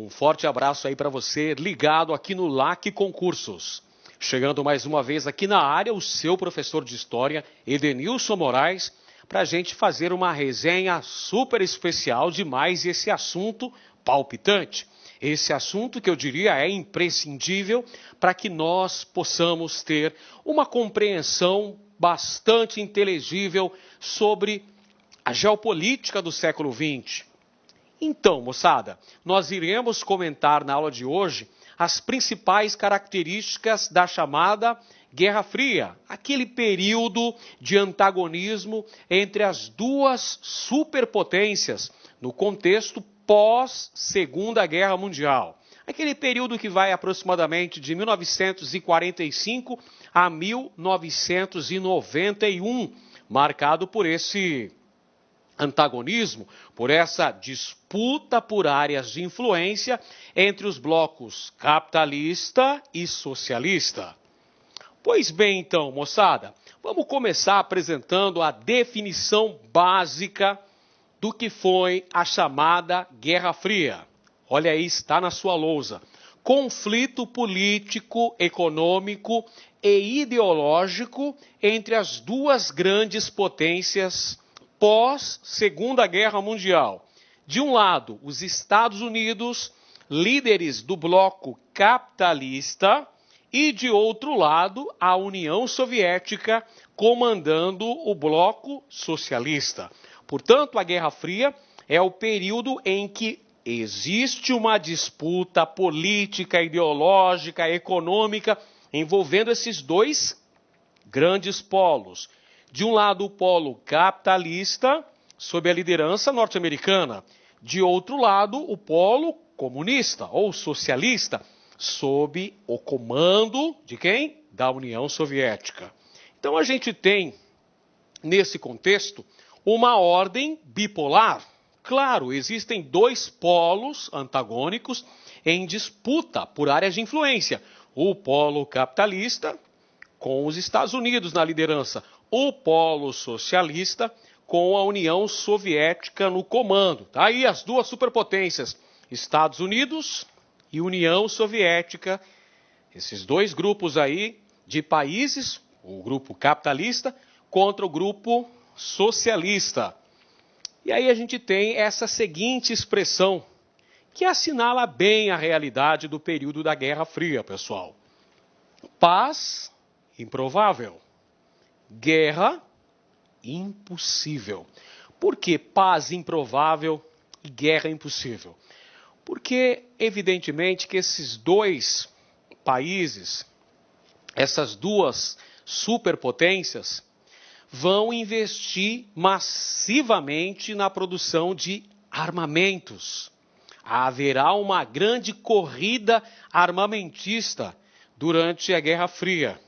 Um forte abraço aí para você, ligado aqui no LAC Concursos. Chegando mais uma vez aqui na área, o seu professor de História, Edenilson Moraes, para a gente fazer uma resenha super especial de mais esse assunto palpitante. Esse assunto que eu diria é imprescindível para que nós possamos ter uma compreensão bastante inteligível sobre a geopolítica do século XX. Então, moçada, nós iremos comentar na aula de hoje as principais características da chamada Guerra Fria, aquele período de antagonismo entre as duas superpotências no contexto pós-Segunda Guerra Mundial. Aquele período que vai aproximadamente de 1945 a 1991, marcado por esse antagonismo, por essa disputa por áreas de influência entre os blocos capitalista e socialista. Pois bem, então, moçada, vamos começar apresentando a definição básica do que foi a chamada Guerra Fria. Olha aí, está na sua lousa. Conflito político, econômico e ideológico entre as duas grandes potências pós-Segunda Guerra Mundial. De um lado, os Estados Unidos, líderes do bloco capitalista, e de outro lado, a União Soviética, comandando o bloco socialista. Portanto, a Guerra Fria é o período em que existe uma disputa política, ideológica, econômica, envolvendo esses dois grandes polos. De um lado, o polo capitalista, sob a liderança norte-americana. De outro lado, o polo comunista ou socialista, sob o comando de quem? Da União Soviética. Então, a gente tem, nesse contexto, uma ordem bipolar. Claro, existem dois polos antagônicos em disputa por áreas de influência. O polo capitalista, com os Estados Unidos na liderança. O polo socialista, com a União Soviética no comando. Tá aí as duas superpotências, Estados Unidos e União Soviética. Esses dois grupos aí de países, o grupo capitalista contra o grupo socialista. E aí a gente tem essa seguinte expressão, que assinala bem a realidade do período da Guerra Fria, pessoal. Paz improvável. Guerra impossível. Por que paz improvável e guerra impossível? Porque, evidentemente, que esses dois países, essas duas superpotências, vão investir massivamente na produção de armamentos. Haverá uma grande corrida armamentista durante a Guerra Fria.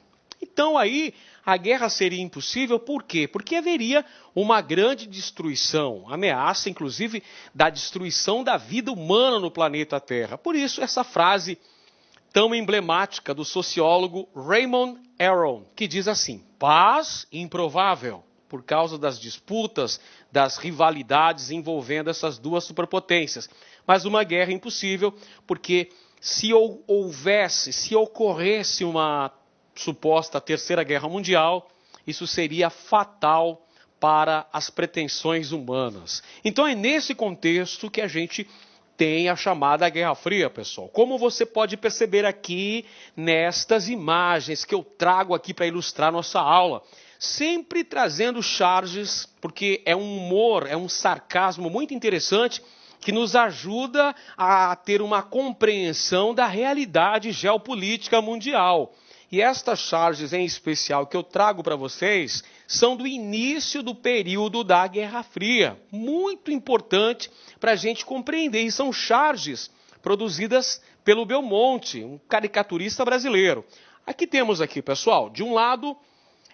Então aí a guerra seria impossível, por quê? Porque haveria uma grande destruição, ameaça inclusive da destruição da vida humana no planeta Terra. Por isso essa frase tão emblemática do sociólogo Raymond Aron, que diz assim: paz improvável, por causa das disputas, das rivalidades envolvendo essas duas superpotências. Mas uma guerra impossível, porque se ocorresse uma suposta Terceira Guerra Mundial, isso seria fatal para as pretensões humanas. Então é nesse contexto que a gente tem a chamada Guerra Fria, pessoal. Como você pode perceber aqui nestas imagens que eu trago aqui para ilustrar nossa aula, sempre trazendo charges, porque é um humor, é um sarcasmo muito interessante que nos ajuda a ter uma compreensão da realidade geopolítica mundial. E estas charges em especial que eu trago para vocês são do início do período da Guerra Fria. Muito importante para a gente compreender. E são charges produzidas pelo Belmonte, um caricaturista brasileiro. Aqui temos aqui, pessoal, de um lado,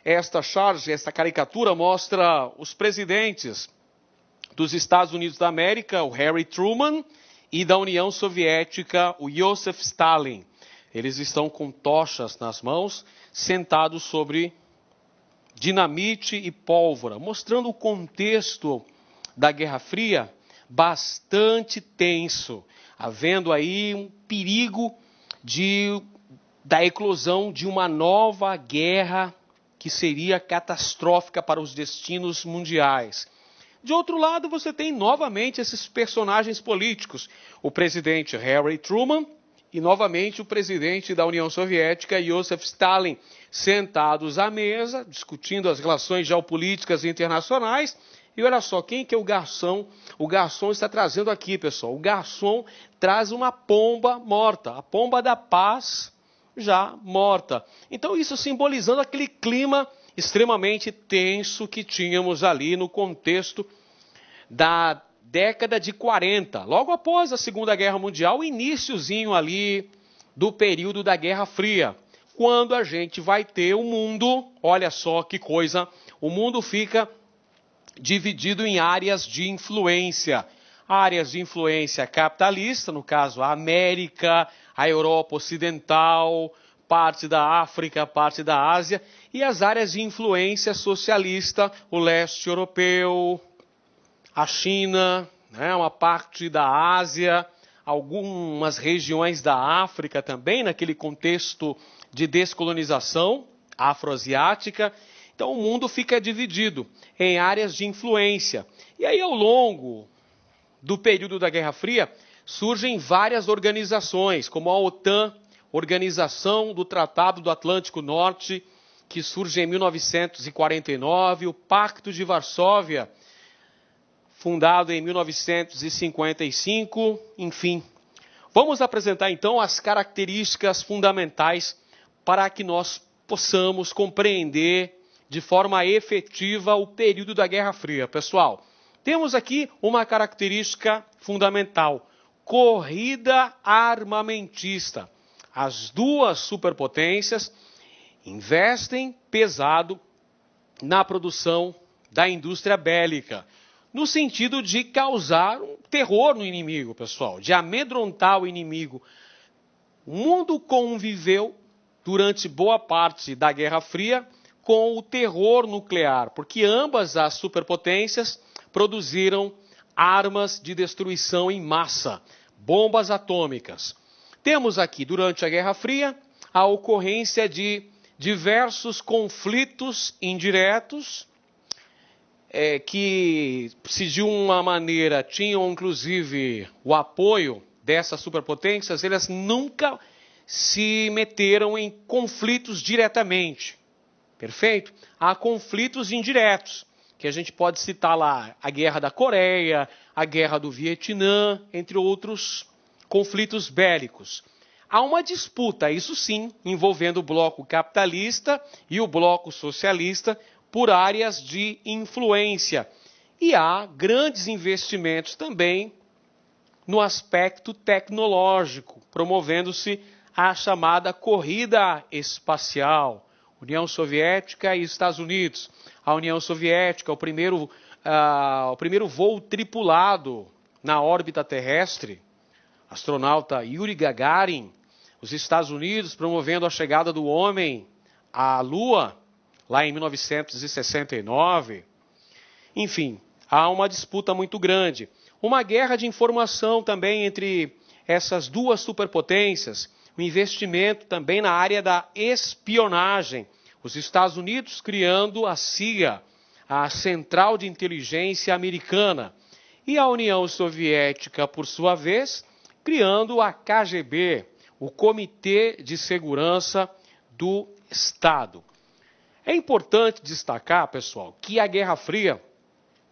esta charge, esta caricatura mostra os presidentes dos Estados Unidos da América, o Harry Truman, e da União Soviética, o Joseph Stalin. Eles estão com tochas nas mãos, sentados sobre dinamite e pólvora, mostrando o contexto da Guerra Fria bastante tenso. havendo aí um perigo da eclosão de uma nova guerra que seria catastrófica para os destinos mundiais. De outro lado, você tem novamente esses personagens políticos, o presidente Harry Truman e novamente o presidente da União Soviética, Joseph Stalin, sentados à mesa, discutindo as relações geopolíticas internacionais. E olha só, quem que é o garçom? O garçom está trazendo aqui, pessoal. O garçom traz uma pomba morta, a pomba da paz já morta. Então isso simbolizando aquele clima extremamente tenso que tínhamos ali no contexto da década de 40, logo após a Segunda Guerra Mundial, iniciozinho ali do período da Guerra Fria, quando a gente vai ter o mundo, olha só que coisa, o mundo fica dividido em áreas de influência. Áreas de influência capitalista, no caso a América, a Europa Ocidental, parte da África, parte da Ásia, e as áreas de influência socialista, o leste europeu, a China, né, uma parte da Ásia, algumas regiões da África também, naquele contexto de descolonização afroasiática. Então o mundo fica dividido em áreas de influência. E aí ao longo do período da Guerra Fria, surgem várias organizações, como a OTAN, Organização do Tratado do Atlântico Norte, que surge em 1949, o Pacto de Varsóvia, fundado em 1955, enfim. Vamos apresentar então as características fundamentais para que nós possamos compreender de forma efetiva o período da Guerra Fria. Pessoal, temos aqui uma característica fundamental: corrida armamentista. As duas superpotências investem pesado na produção da indústria bélica, no sentido de causar um terror no inimigo, pessoal, de amedrontar o inimigo. O mundo conviveu durante boa parte da Guerra Fria com o terror nuclear, porque ambas as superpotências produziram armas de destruição em massa, bombas atômicas. Temos aqui, durante a Guerra Fria, a ocorrência de diversos conflitos indiretos, que, se de uma maneira tinham inclusive o apoio dessas superpotências, elas nunca se meteram em conflitos diretamente. Perfeito? Há conflitos indiretos, que a gente pode citar lá a Guerra da Coreia, a Guerra do Vietnã, entre outros conflitos bélicos. Há uma disputa, isso sim, envolvendo o bloco capitalista e o bloco socialista por áreas de influência. E há grandes investimentos também no aspecto tecnológico, promovendo-se a chamada corrida espacial. União Soviética e Estados Unidos. A União Soviética, o primeiro voo tripulado na órbita terrestre, astronauta Yuri Gagarin. Os Estados Unidos promovendo a chegada do homem à Lua, lá em 1969. Enfim, há uma disputa muito grande. Uma guerra de informação também entre essas duas superpotências. O investimento também na área da espionagem. Os Estados Unidos criando a CIA, a Central de Inteligência Americana. E a União Soviética, por sua vez, criando a KGB, o Comitê de Segurança do Estado. É importante destacar, pessoal, que a Guerra Fria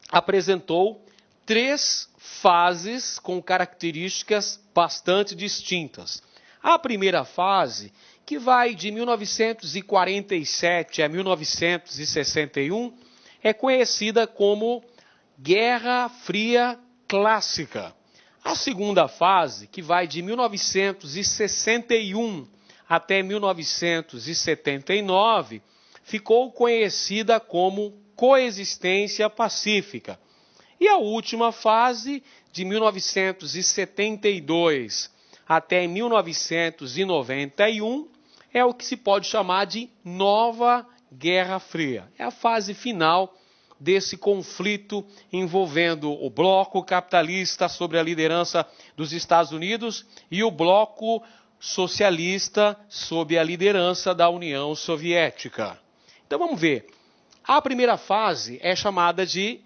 apresentou 3 fases com características bastante distintas. A primeira fase, que vai de 1947 a 1961, é conhecida como Guerra Fria Clássica. A segunda fase, que vai de 1961 até 1979, ficou conhecida como Coexistência Pacífica. E a última fase, de 1972 até 1991, é o que se pode chamar de Nova Guerra Fria. É a fase final desse conflito envolvendo o bloco capitalista sob a liderança dos Estados Unidos e o bloco socialista sob a liderança da União Soviética. Então vamos ver. A primeira fase é chamada de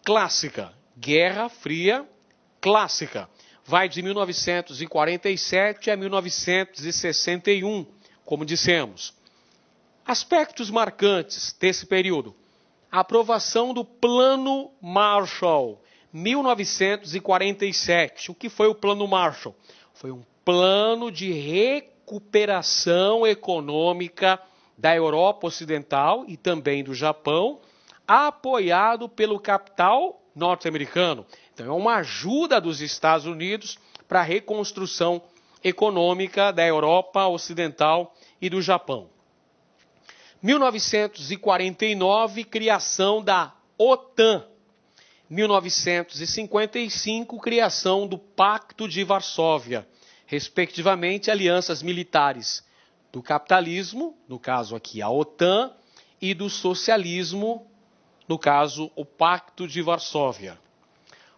clássica, Guerra Fria clássica. Vai de 1947 a 1961, como dissemos. Aspectos marcantes desse período. A aprovação do Plano Marshall, 1947. O que foi o Plano Marshall? Foi um plano de recuperação econômica da Europa Ocidental e também do Japão, apoiado pelo capital norte-americano. Então é uma ajuda dos Estados Unidos para a reconstrução econômica da Europa Ocidental e do Japão. 1949, criação da OTAN. 1955, criação do Pacto de Varsóvia, respectivamente alianças militares do capitalismo, no caso aqui a OTAN, e do socialismo, no caso o Pacto de Varsóvia.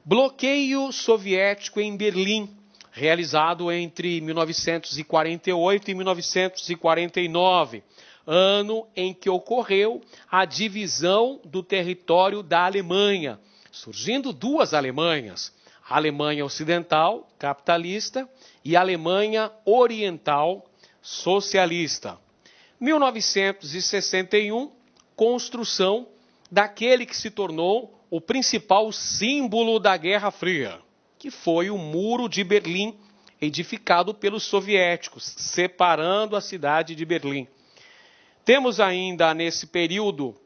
Bloqueio soviético em Berlim, realizado entre 1948 e 1949, ano em que ocorreu a divisão do território da Alemanha, surgindo duas Alemanhas, a Alemanha Ocidental, capitalista, e a Alemanha Oriental, socialista. 1961, construção daquele que se tornou o principal símbolo da Guerra Fria, que foi o Muro de Berlim, edificado pelos soviéticos, separando a cidade de Berlim. Temos ainda nesse período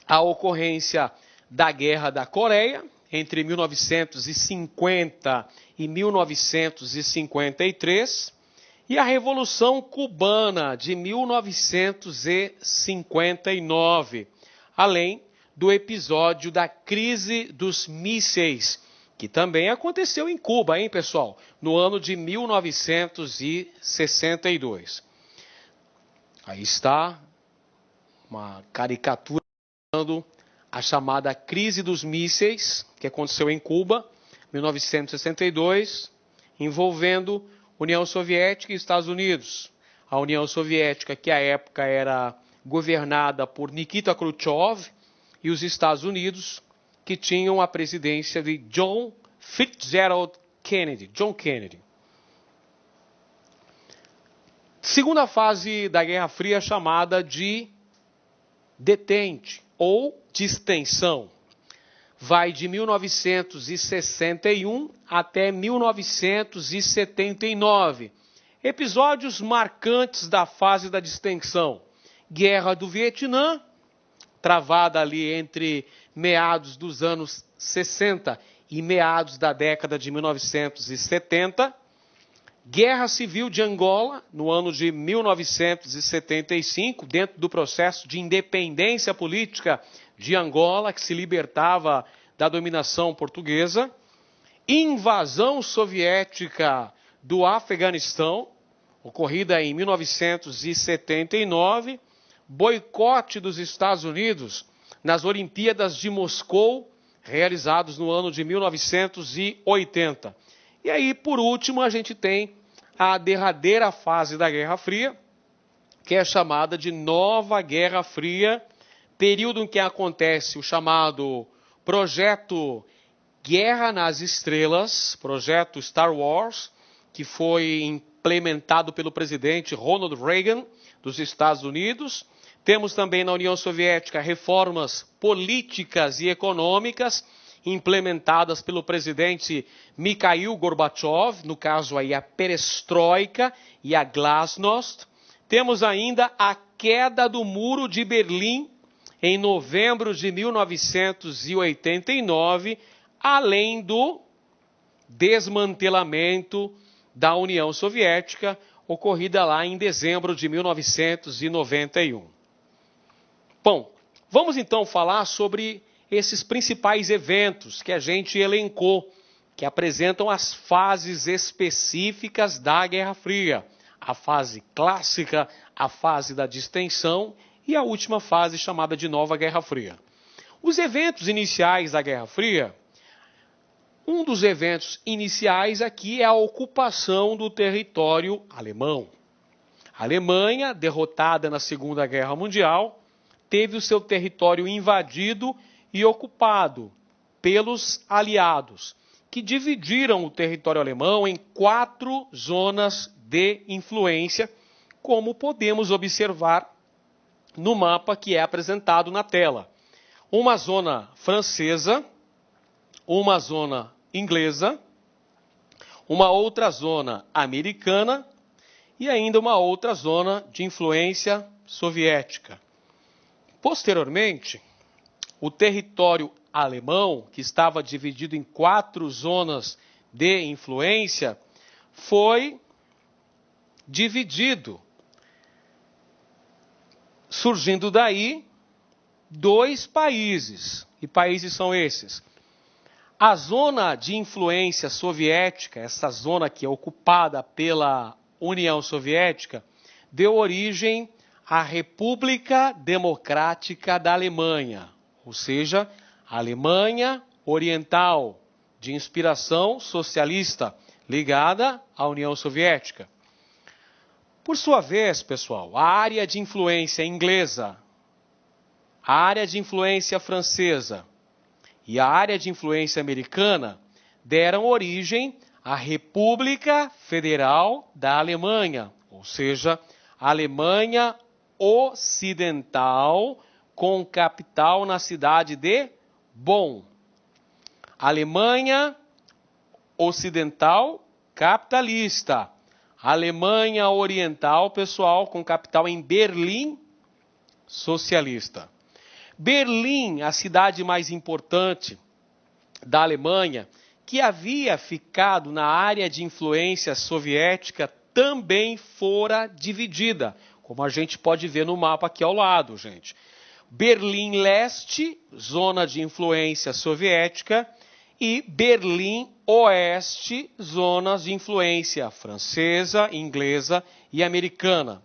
a ocorrência da Guerra da Coreia, entre 1950 e 1953, e a Revolução Cubana de 1959, além do episódio da crise dos mísseis, que também aconteceu em Cuba, hein, pessoal? No ano de 1962. Aí está uma caricatura mostrando a chamada crise dos mísseis, que aconteceu em Cuba, 1962, envolvendo União Soviética e Estados Unidos. A União Soviética, que à época era governada por Nikita Khrushchev, e os Estados Unidos, que tinham a presidência de John Fitzgerald Kennedy, John Kennedy. Segunda fase da Guerra Fria, chamada de detente ou distensão. Vai de 1961 até 1979. Episódios marcantes da fase da distensão. Guerra do Vietnã, travada ali entre meados dos anos 60 e meados da década de 1970. Guerra Civil de Angola, no ano de 1975, dentro do processo de independência política de Angola, que se libertava da dominação portuguesa. Invasão soviética do Afeganistão, ocorrida em 1979. Boicote dos Estados Unidos nas Olimpíadas de Moscou, realizados no ano de 1980. E aí, por último, a gente tem a derradeira fase da Guerra Fria, que é chamada de Nova Guerra Fria, período em que acontece o chamado Projeto Guerra nas Estrelas, Projeto Star Wars, que foi implementado pelo presidente Ronald Reagan dos Estados Unidos. Temos também na União Soviética reformas políticas e econômicas implementadas pelo presidente Mikhail Gorbachev, no caso aí a perestroika e a glasnost. Temos ainda a queda do Muro de Berlim em novembro de 1989, além do desmantelamento da União Soviética, ocorrida lá em dezembro de 1991. Bom, vamos então falar sobre esses principais eventos que a gente elencou, que apresentam as fases específicas da Guerra Fria. A fase clássica, a fase da distensão e a última fase chamada de Nova Guerra Fria. Os eventos iniciais da Guerra Fria, um dos eventos iniciais aqui é a ocupação do território alemão. A Alemanha, derrotada na Segunda Guerra Mundial, teve o seu território invadido e ocupado pelos aliados, que dividiram o território alemão em 4 zonas de influência, como podemos observar no mapa que é apresentado na tela. Uma zona francesa, uma zona inglesa, uma outra zona americana e ainda uma outra zona de influência soviética. Posteriormente, o território alemão, que estava dividido em 4 zonas de influência, foi dividido, surgindo daí 2 países. Que países são esses? A zona de influência soviética, essa zona que é ocupada pela União Soviética, deu origem à República Democrática da Alemanha, ou seja, a Alemanha Oriental, de inspiração socialista, ligada à União Soviética. Por sua vez, pessoal, a área de influência inglesa, a área de influência francesa e a área de influência americana deram origem à República Federal da Alemanha, ou seja, a Alemanha Ocidental, com capital na cidade de Bonn. Alemanha Ocidental capitalista. Alemanha Oriental, pessoal, com capital em Berlim, socialista. Berlim, a cidade mais importante da Alemanha, que havia ficado na área de influência soviética, também fora dividida, como a gente pode ver no mapa aqui ao lado, gente. Berlim Leste, zona de influência soviética, e Berlim Oeste, zonas de influência francesa, inglesa e americana.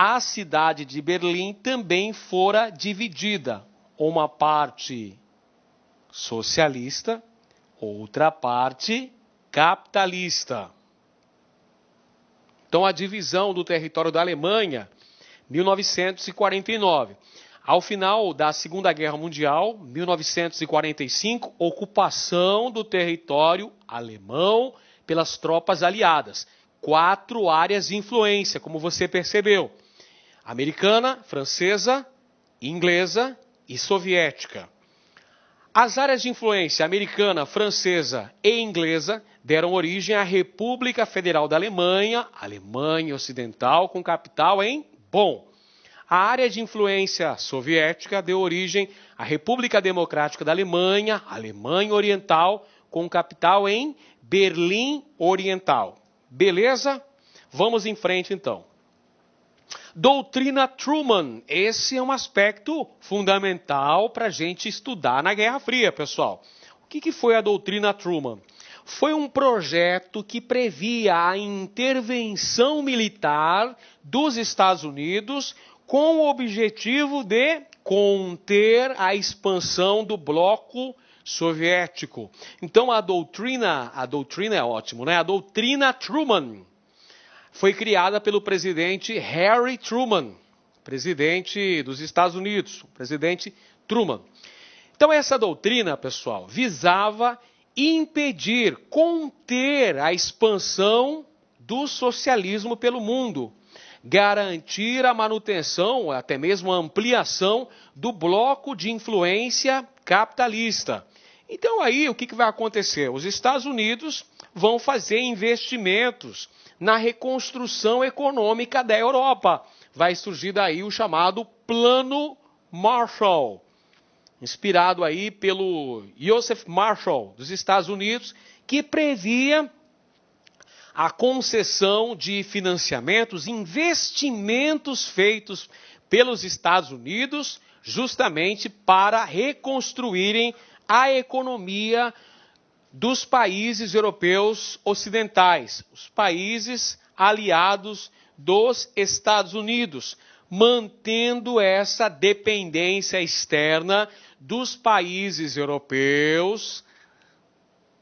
A cidade de Berlim também fora dividida, uma parte socialista, outra parte capitalista. Então, a divisão do território da Alemanha, 1949. Ao final da Segunda Guerra Mundial, 1945, ocupação do território alemão pelas tropas aliadas. 4 áreas de influência, como você percebeu: americana, francesa, inglesa e soviética. As áreas de influência americana, francesa e inglesa deram origem à República Federal da Alemanha, Alemanha Ocidental, com capital em Bonn. A área de influência soviética deu origem à República Democrática da Alemanha, Alemanha Oriental, com capital em Berlim Oriental. Beleza? Vamos em frente, então. Doutrina Truman. Esse é um aspecto fundamental para a gente estudar na Guerra Fria, pessoal. O que foi a doutrina Truman? Foi um projeto que previa a intervenção militar dos Estados Unidos com o objetivo de conter a expansão do bloco soviético. Então a doutrina é ótimo, né? A doutrina Truman foi criada pelo presidente Harry Truman, presidente dos Estados Unidos, o presidente Truman. Então essa doutrina, pessoal, visava impedir, conter a expansão do socialismo pelo mundo, garantir a manutenção, até mesmo a ampliação do bloco de influência capitalista. Então aí o que vai acontecer? Os Estados Unidos vão fazer investimentos na reconstrução econômica da Europa. Vai surgir daí o chamado Plano Marshall, inspirado aí pelo Joseph Marshall dos Estados Unidos, que previa a concessão de financiamentos, investimentos feitos pelos Estados Unidos, justamente para reconstruírem a economia dos países europeus ocidentais, os países aliados dos Estados Unidos, mantendo essa dependência externa dos países europeus,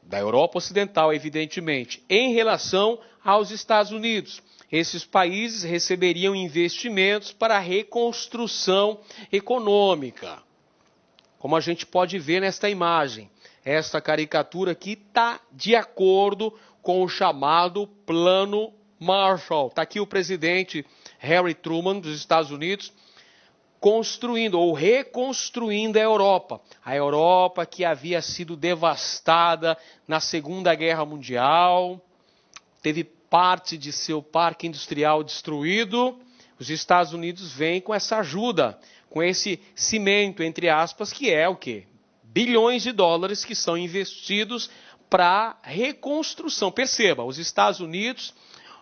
da Europa Ocidental, evidentemente, em relação aos Estados Unidos. Esses países receberiam investimentos para a reconstrução econômica. Como a gente pode ver nesta imagem, esta caricatura aqui está de acordo com o chamado Plano Marshall. Está aqui o presidente Harry Truman dos Estados Unidos construindo ou reconstruindo a Europa que havia sido devastada na Segunda Guerra Mundial, teve parte de seu parque industrial destruído. Os Estados Unidos vêm com essa ajuda, com esse cimento, entre aspas, que é o quê? Bilhões de dólares que são investidos para reconstrução. Perceba, os Estados Unidos,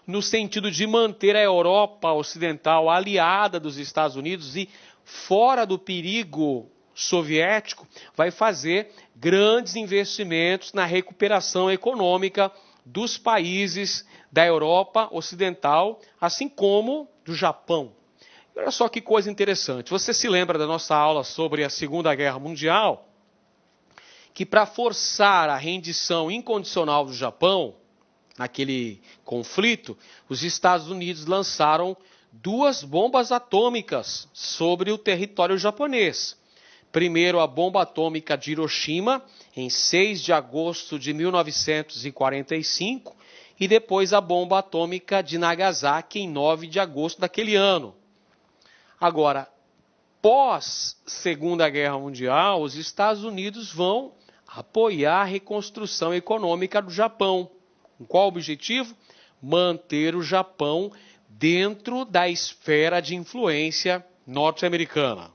no sentido de manter a Europa Ocidental aliada dos Estados Unidos e fora do perigo soviético, vai fazer grandes investimentos na recuperação econômica dos países da Europa Ocidental, assim como do Japão. Olha só que coisa interessante. Você se lembra da nossa aula sobre a Segunda Guerra Mundial? Que para forçar a rendição incondicional do Japão, naquele conflito, os Estados Unidos lançaram 2 bombas atômicas sobre o território japonês. Primeiro, a bomba atômica de Hiroshima, em 6 de agosto de 1945, e depois a bomba atômica de Nagasaki, em 9 de agosto daquele ano. Agora, pós Segunda Guerra Mundial, os Estados Unidos vão apoiar a reconstrução econômica do Japão. Com qual objetivo? Manter o Japão dentro da esfera de influência norte-americana.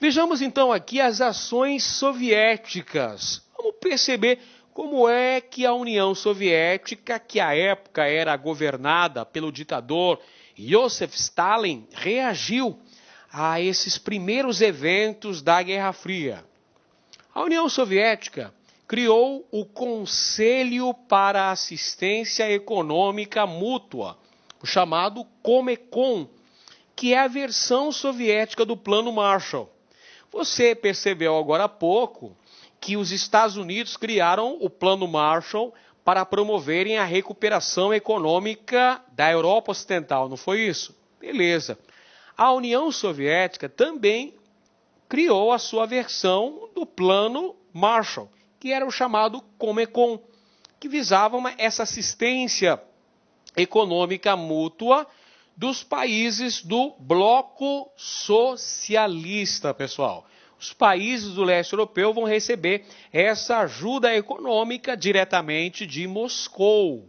Vejamos então aqui as ações soviéticas. Vamos perceber como é que a União Soviética, que à época era governada pelo ditador Joseph Stalin, reagiu a esses primeiros eventos da Guerra Fria. A União Soviética criou o Conselho para a Assistência Econômica Mútua, o chamado Comecon, que é a versão soviética do Plano Marshall. Você percebeu agora há pouco que os Estados Unidos criaram o Plano Marshall para promoverem a recuperação econômica da Europa Ocidental, não foi isso? Beleza. A União Soviética também criou a sua versão do Plano Marshall, que era o chamado Comecon, que visava essa assistência econômica mútua dos países do bloco socialista, pessoal. Os países do leste europeu vão receber essa ajuda econômica diretamente de Moscou.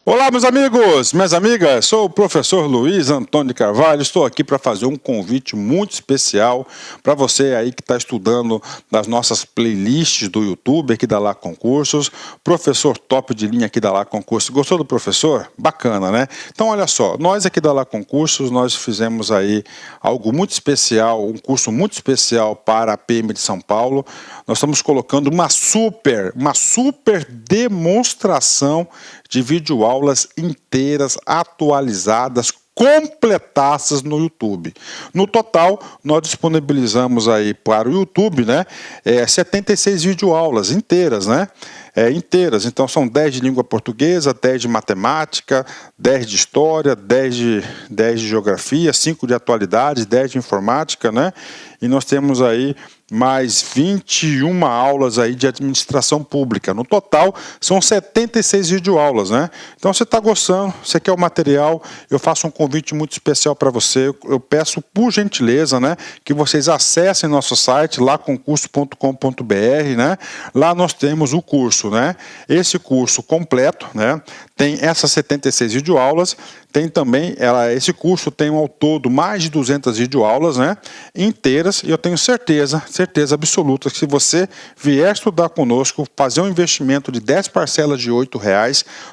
Olá, meus amigos, minhas amigas, sou o professor Luiz Antônio de Carvalho, estou aqui para fazer um convite muito especial para você aí que está estudando nas nossas playlists do YouTube aqui da Lá Concursos, professor top de linha aqui da Lá Concursos. Gostou do professor? Bacana, né? Então, olha só, nós aqui da Lá Concursos, nós fizemos aí algo muito especial, um curso muito especial para a PM de São Paulo. Nós estamos colocando uma super demonstração de videoaulas inteiras, atualizadas, completadas no YouTube. No total, nós disponibilizamos aí para o YouTube, né, 76 videoaulas inteiras, né? Inteiras, então são 10 de língua portuguesa, 10 de matemática, 10 de história, 10 de geografia, 5 de atualidades, 10 de informática, né? E nós temos aí mais 21 aulas aí de administração pública. No total, são 76 videoaulas, né? Então, você está gostando, você quer o material, eu faço um convite muito especial para você. Eu peço, por gentileza, né, que vocês acessem nosso site, laconcurso.com.br, né? Lá nós temos o curso, né? Esse curso completo, né? Tem essas 76 videoaulas, tem também, esse curso tem ao todo mais de 200 videoaulas, né, inteiras, e eu tenho certeza absoluta que se você vier estudar conosco, fazer um investimento de 10 parcelas de R$ 8,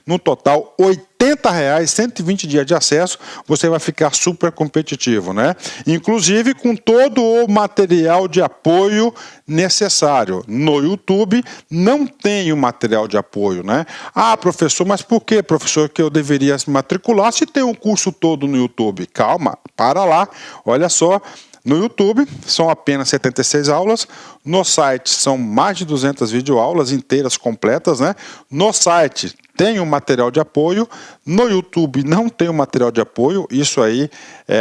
no total R$ R$ 120 dias de acesso, você vai ficar super competitivo, né? Inclusive com todo o material de apoio necessário. No YouTube não tem o material de apoio, né? Ah, professor, mas por que, professor, que eu deveria se matricular se tem um curso todo no YouTube? Calma, para lá, olha só. No YouTube são apenas 76 aulas, no site são mais de 200 videoaulas inteiras, completas, né? No site tem um material de apoio, no YouTube não tem um material de apoio, isso aí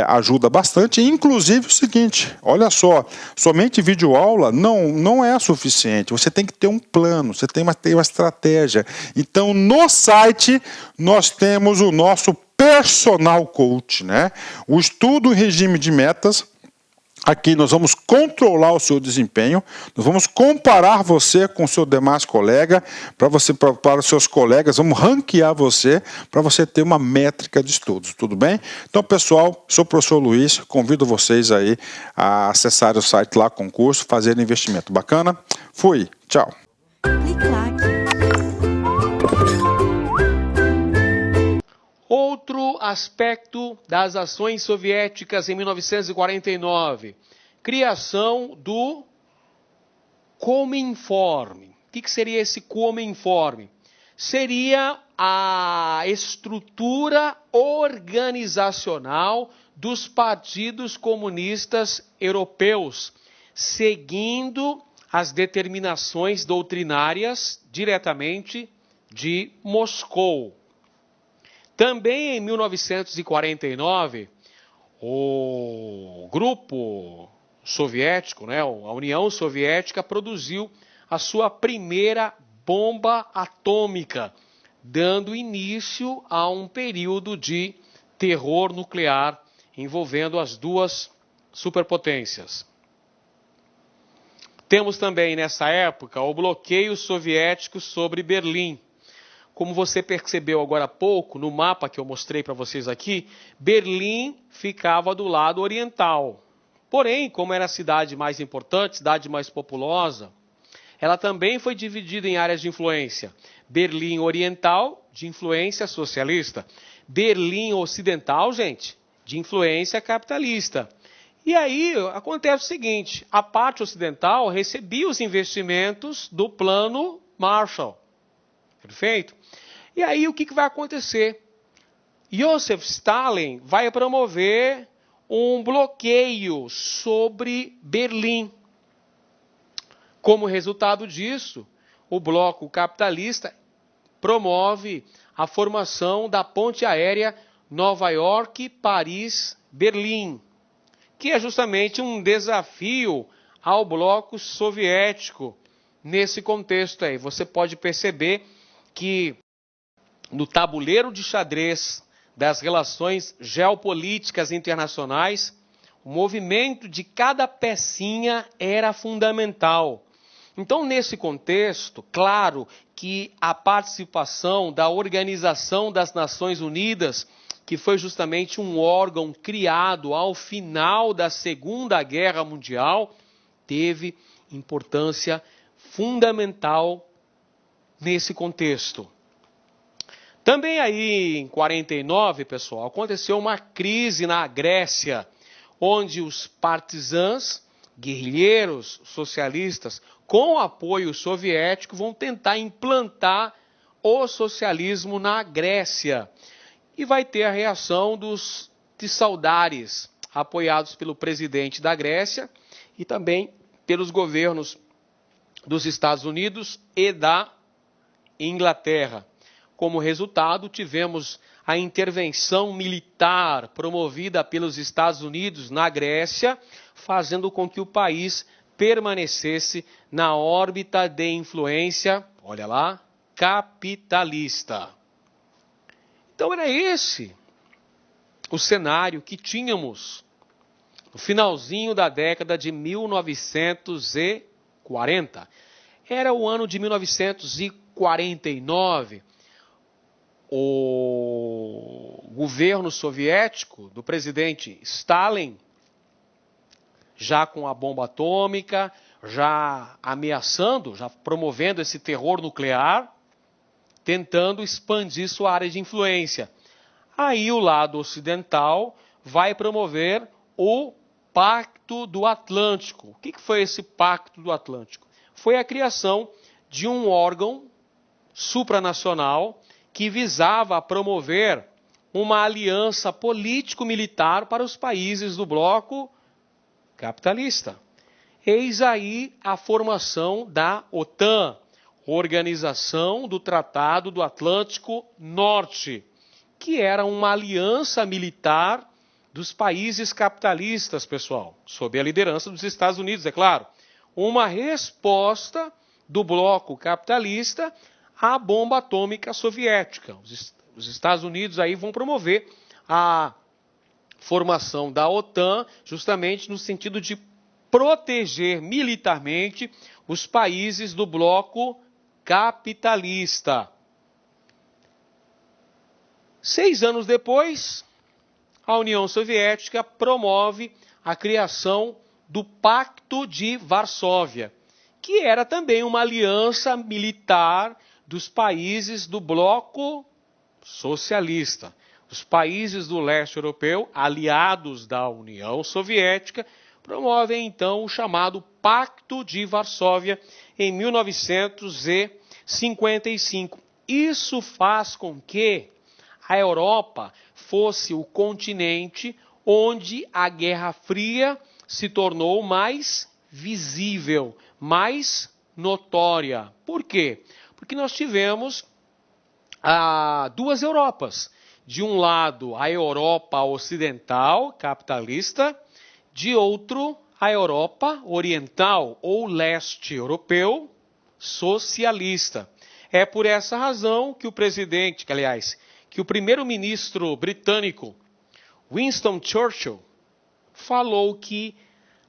ajuda bastante. Inclusive o seguinte, olha só, somente videoaula não é suficiente, você tem que ter um plano, você tem uma estratégia. Então no site nós temos o nosso personal coach, né? O estudo em regime de metas. Aqui nós vamos controlar o seu desempenho, nós vamos comparar você com o seu demais colega, para os seus colegas, vamos ranquear você para você ter uma métrica de estudos, tudo bem? Então, pessoal, sou o professor Luiz, convido vocês aí a acessar o site lá, concurso, fazer investimento. Bacana? Fui, tchau. Outro aspecto das ações soviéticas em 1949, criação do Cominform. O que seria esse Cominform? Seria a estrutura organizacional dos partidos comunistas europeus, seguindo as determinações doutrinárias diretamente de Moscou. Também em 1949, o grupo soviético, né, a União Soviética, produziu a sua primeira bomba atômica, dando início a um período de terror nuclear envolvendo as duas superpotências. Temos também nessa época o bloqueio soviético sobre Berlim. Como você percebeu agora há pouco, no mapa que eu mostrei para vocês aqui, Berlim ficava do lado oriental. Porém, como era a cidade mais importante, cidade mais populosa, ela também foi dividida em áreas de influência. Berlim Oriental, de influência socialista. Berlim Ocidental, gente, de influência capitalista. E aí acontece o seguinte, a parte ocidental recebia os investimentos do plano Marshall. Perfeito? E aí o que vai acontecer? Joseph Stalin vai promover um bloqueio sobre Berlim. Como resultado disso, o bloco capitalista promove a formação da ponte aérea Nova York, Paris, Berlim, que é justamente um desafio ao bloco soviético. Nesse contexto aí, você pode perceber que no tabuleiro de xadrez das relações geopolíticas internacionais, o movimento de cada pecinha era fundamental. Então, nesse contexto, claro que a participação da Organização das Nações Unidas, que foi justamente um órgão criado ao final da Segunda Guerra Mundial, teve importância fundamental nesse contexto. Também aí em 49, pessoal, aconteceu uma crise na Grécia, onde os partisãs, guerrilheiros socialistas, com apoio soviético, vão tentar implantar o socialismo na Grécia. E vai ter a reação dos Tissaldares, apoiados pelo presidente da Grécia e também pelos governos dos Estados Unidos e da Inglaterra. Como resultado, tivemos a intervenção militar promovida pelos Estados Unidos na Grécia, fazendo com que o país permanecesse na órbita de influência, olha lá, capitalista. Então era esse o cenário que tínhamos no finalzinho da década de 1940. Era o ano de 1949. O governo soviético do presidente Stalin, já com a bomba atômica, já ameaçando, já promovendo esse terror nuclear, tentando expandir sua área de influência. Aí o lado ocidental vai promover o Pacto do Atlântico. O que foi esse Pacto do Atlântico? Foi a criação de um órgão supranacional que visava promover uma aliança político-militar para os países do bloco capitalista. Eis aí a formação da OTAN, Organização do Tratado do Atlântico Norte, que era uma aliança militar dos países capitalistas, pessoal, sob a liderança dos Estados Unidos, é claro. Uma resposta do bloco capitalista à bomba atômica soviética. Os Estados Unidos aí vão promover a formação da OTAN justamente no sentido de proteger militarmente os países do bloco capitalista. 6 anos depois, a União Soviética promove a criação do Pacto de Varsóvia, que era também uma aliança militar dos países do bloco socialista. Os países do leste europeu, aliados da União Soviética, promovem então o chamado Pacto de Varsóvia em 1955. Isso faz com que a Europa fosse o continente onde a Guerra Fria se tornou mais visível, mais notória. Por quê? Porque nós tivemos duas Europas. De um lado, a Europa ocidental, capitalista, de outro, a Europa oriental ou leste europeu, socialista. É por essa razão que o primeiro-ministro britânico, Winston Churchill, falou que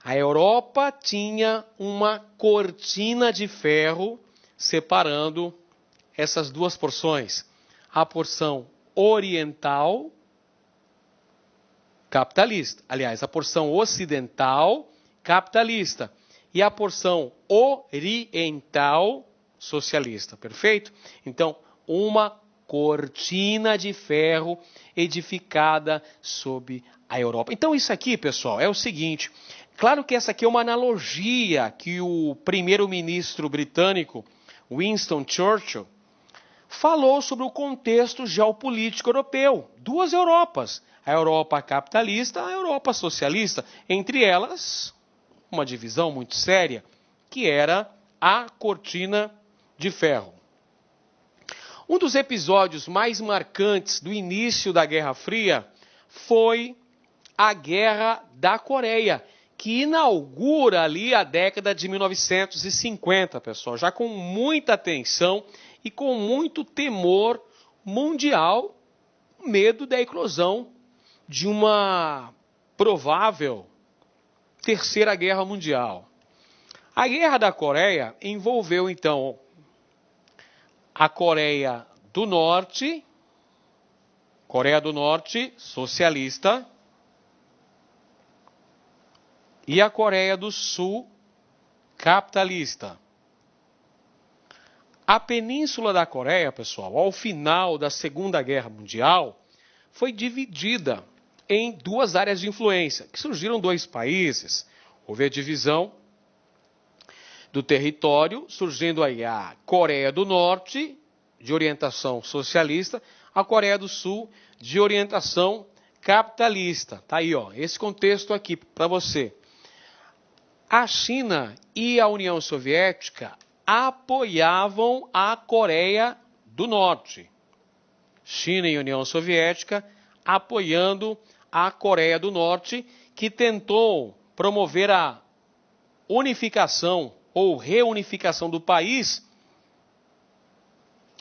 a Europa tinha uma cortina de ferro separando essas duas porções. A porção oriental capitalista, aliás, a porção ocidental capitalista e a porção oriental socialista, perfeito? Então, uma cortina de ferro edificada sob a Europa. Então, isso aqui, pessoal, é o seguinte, claro que essa aqui é uma analogia que o primeiro-ministro britânico, Winston Churchill, falou sobre o contexto geopolítico europeu. Duas Europas, a Europa capitalista e a Europa socialista. Entre elas, uma divisão muito séria, que era a cortina de ferro. Um dos episódios mais marcantes do início da Guerra Fria foi a Guerra da Coreia, que inaugura ali a década de 1950, pessoal, já com muita tensão e com muito temor mundial, medo da eclosão de uma provável Terceira Guerra Mundial. A Guerra da Coreia envolveu, então, a Coreia do Norte socialista, e a Coreia do Sul capitalista. A Península da Coreia, pessoal, ao final da Segunda Guerra Mundial, foi dividida em duas áreas de influência, que surgiram dois países. Houve a divisão do território, surgindo aí a Coreia do Norte, de orientação socialista, a Coreia do Sul, de orientação capitalista. Tá aí, ó, esse contexto aqui para você. A China e a União Soviética apoiavam a Coreia do Norte. China e União Soviética apoiando a Coreia do Norte, que tentou promover a unificação ou reunificação do país,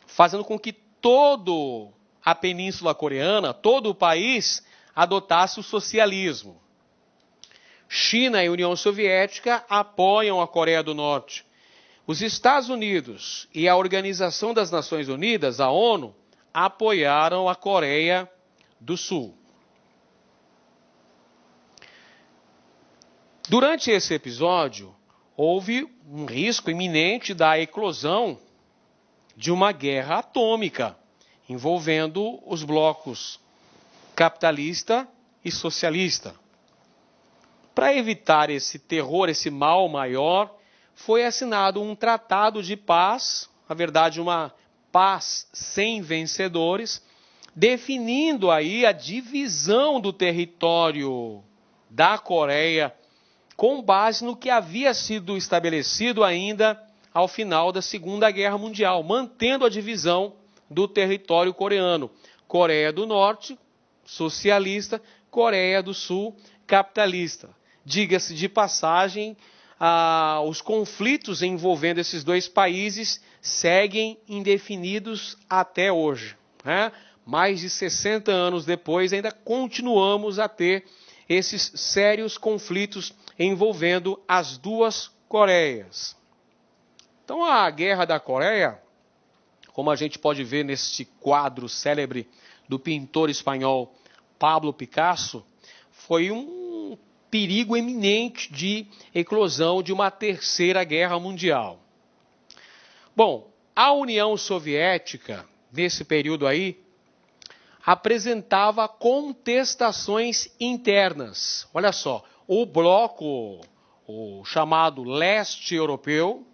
fazendo com que toda a Península Coreana, todo o país, adotasse o socialismo. China e União Soviética apoiam a Coreia do Norte. Os Estados Unidos e a Organização das Nações Unidas, a ONU, apoiaram a Coreia do Sul. Durante esse episódio, houve um risco iminente da eclosão de uma guerra atômica envolvendo os blocos capitalista e socialista. Para evitar esse terror, esse mal maior, foi assinado um tratado de paz, na verdade uma paz sem vencedores, definindo aí a divisão do território da Coreia com base no que havia sido estabelecido ainda ao final da Segunda Guerra Mundial, mantendo a divisão do território coreano. Coreia do Norte, socialista, Coreia do Sul, capitalista. Diga-se de passagem, os conflitos envolvendo esses dois países seguem indefinidos até hoje, né? Mais de 60 anos depois, ainda continuamos a ter esses sérios conflitos envolvendo as duas Coreias. Então, a Guerra da Coreia, como a gente pode ver neste quadro célebre do pintor espanhol Pablo Picasso, foi um perigo eminente de eclosão de uma terceira guerra mundial. Bom, a União Soviética, nesse período aí, apresentava contestações internas. Olha só, o bloco, o chamado leste europeu,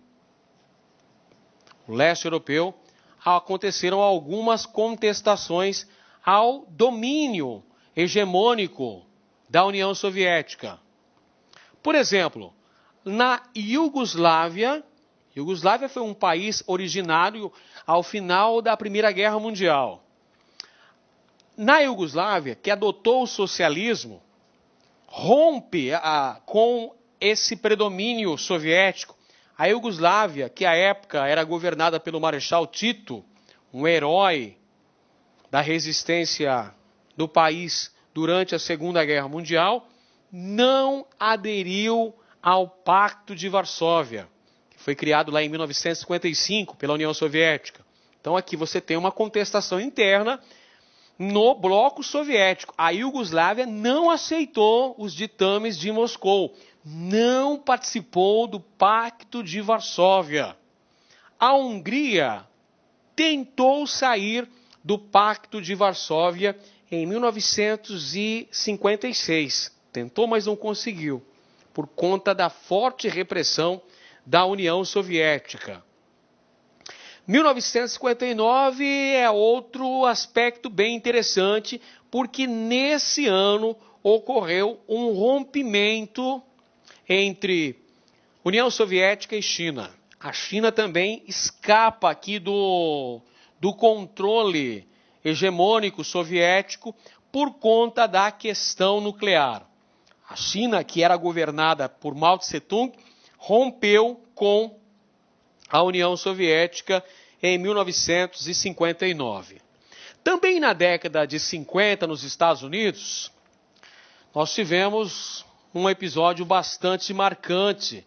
aconteceram algumas contestações ao domínio hegemônico da União Soviética. Por exemplo, na Iugoslávia foi um país originário ao final da Primeira Guerra Mundial. Na Iugoslávia, que adotou o socialismo, rompe com esse predomínio soviético. A Iugoslávia, que à época era governada pelo Marechal Tito, um herói da resistência do país durante a Segunda Guerra Mundial, não aderiu ao Pacto de Varsóvia, que foi criado lá em 1955 pela União Soviética. Então aqui você tem uma contestação interna no bloco soviético. A Iugoslávia não aceitou os ditames de Moscou, não participou do Pacto de Varsóvia. A Hungria tentou sair do Pacto de Varsóvia em 1956. Tentou, mas não conseguiu, por conta da forte repressão da União Soviética. 1959 é outro aspecto bem interessante, porque nesse ano ocorreu um rompimento entre União Soviética e China. A China também escapa aqui do controle hegemônico soviético por conta da questão nuclear. A China, que era governada por Mao Tse-tung, rompeu com a União Soviética em 1959. Também na década de 50, nos Estados Unidos, nós tivemos um episódio bastante marcante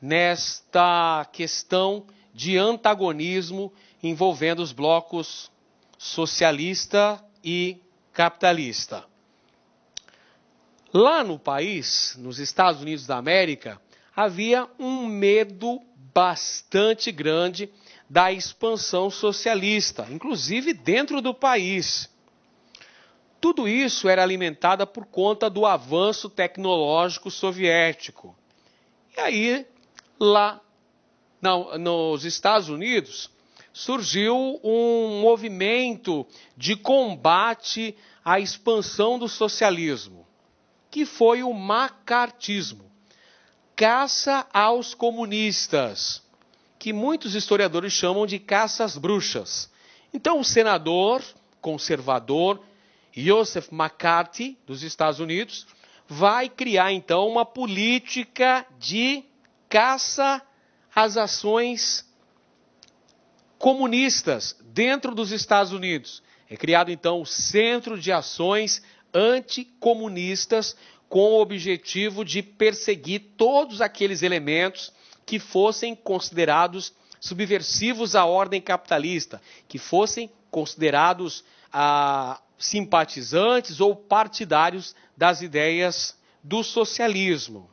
nesta questão de antagonismo envolvendo os blocos socialista e capitalista. Lá no país, nos Estados Unidos da América, havia um medo bastante grande da expansão socialista, inclusive dentro do país. Tudo isso era alimentado por conta do avanço tecnológico soviético. E aí, lá nos Estados Unidos, surgiu um movimento de combate à expansão do socialismo, que foi o macartismo, caça aos comunistas, que muitos historiadores chamam de caça às bruxas. Então, o senador conservador Joseph McCarthy, dos Estados Unidos, vai criar, então, uma política de caça às ações comunistas dentro dos Estados Unidos. É criado, então, o Centro de Ações Anticomunistas, com o objetivo de perseguir todos aqueles elementos que fossem considerados subversivos à ordem capitalista, que fossem considerados simpatizantes ou partidários das ideias do socialismo.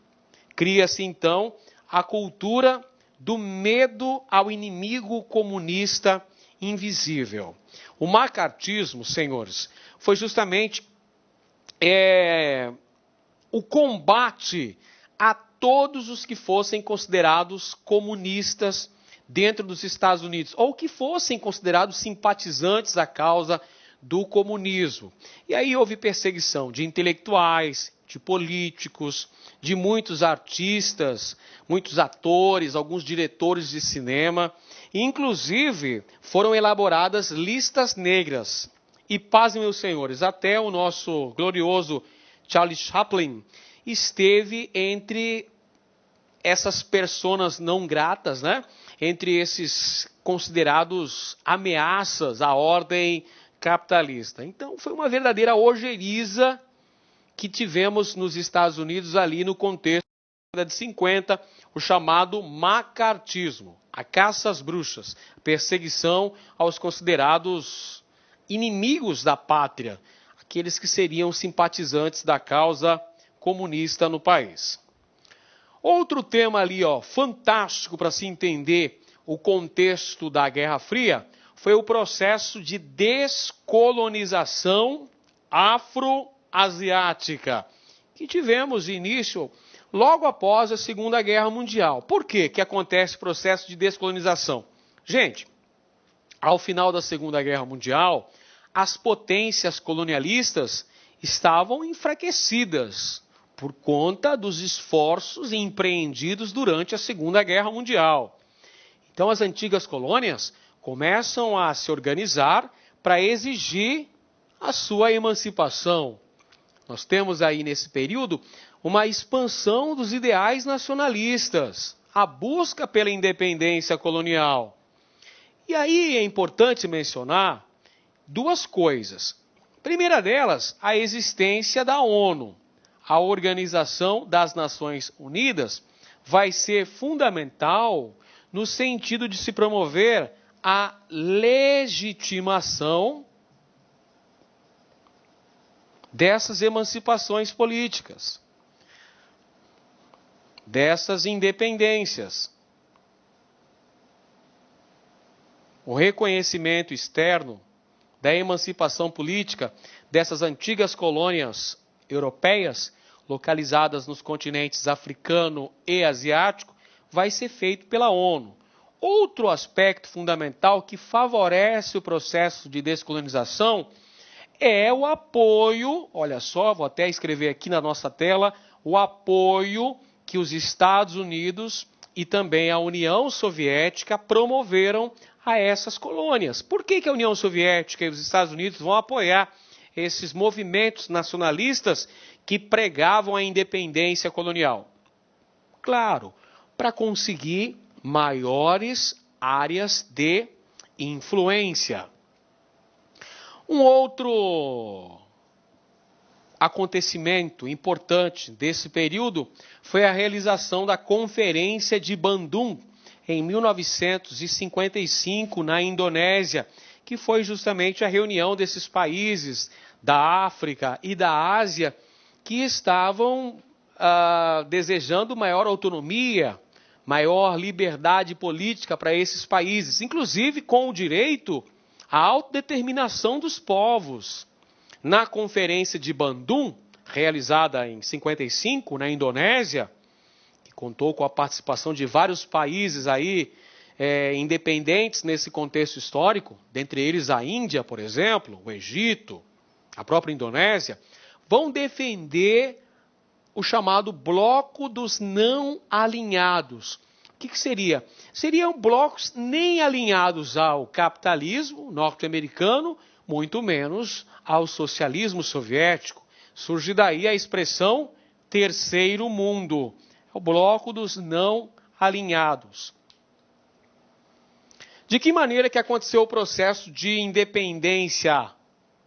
Cria-se, então, a cultura do medo ao inimigo comunista invisível. O macartismo, senhores, foi justamente o combate a todos os que fossem considerados comunistas dentro dos Estados Unidos, ou que fossem considerados simpatizantes da causa do comunismo. E aí houve perseguição de intelectuais, de políticos, de muitos artistas, muitos atores, alguns diretores de cinema. Inclusive, foram elaboradas listas negras. E pasmem, meus senhores, até o nosso glorioso Charlie Chaplin esteve entre essas personas não gratas, né? Entre esses considerados ameaças à ordem capitalista. Então, foi uma verdadeira ojeriza que tivemos nos Estados Unidos ali no contexto da década de 50, o chamado macartismo, a caça às bruxas, a perseguição aos considerados inimigos da pátria, aqueles que seriam simpatizantes da causa comunista no país. Outro tema ali, fantástico para se entender o contexto da Guerra Fria, foi o processo de descolonização afro-asiática, que tivemos início logo após a Segunda Guerra Mundial. Por que acontece o processo de descolonização? Gente, ao final da Segunda Guerra Mundial, as potências colonialistas estavam enfraquecidas por conta dos esforços empreendidos durante a Segunda Guerra Mundial. Então, as antigas colônias começam a se organizar para exigir a sua emancipação. Nós temos aí, nesse período, uma expansão dos ideais nacionalistas, a busca pela independência colonial. E aí é importante mencionar duas coisas. A primeira delas, a existência da ONU. A Organização das Nações Unidas vai ser fundamental no sentido de se promover a legitimação dessas emancipações políticas, dessas independências. O reconhecimento externo da emancipação política dessas antigas colônias europeias, localizadas nos continentes africano e asiático, vai ser feito pela ONU. Outro aspecto fundamental que favorece o processo de descolonização é o apoio, olha só, vou até escrever aqui na nossa tela, o apoio que os Estados Unidos e também a União Soviética promoveram a essas colônias. Por que a União Soviética e os Estados Unidos vão apoiar esses movimentos nacionalistas que pregavam a independência colonial? Claro, para conseguir maiores áreas de influência. Um outro acontecimento importante desse período foi a realização da Conferência de Bandung, em 1955, na Indonésia, que foi justamente a reunião desses países da África e da Ásia que estavam desejando maior autonomia, maior liberdade política para esses países, inclusive com o direito à autodeterminação dos povos. Na Conferência de Bandung, realizada em 55, na Indonésia, que contou com a participação de vários países aí, independentes nesse contexto histórico, dentre eles a Índia, por exemplo, o Egito, a própria Indonésia, vão defender o chamado bloco dos não alinhados. O que seria? Seriam blocos nem alinhados ao capitalismo norte-americano, muito menos ao socialismo soviético. Surge daí a expressão terceiro mundo, o bloco dos não alinhados. De que maneira que aconteceu o processo de independência,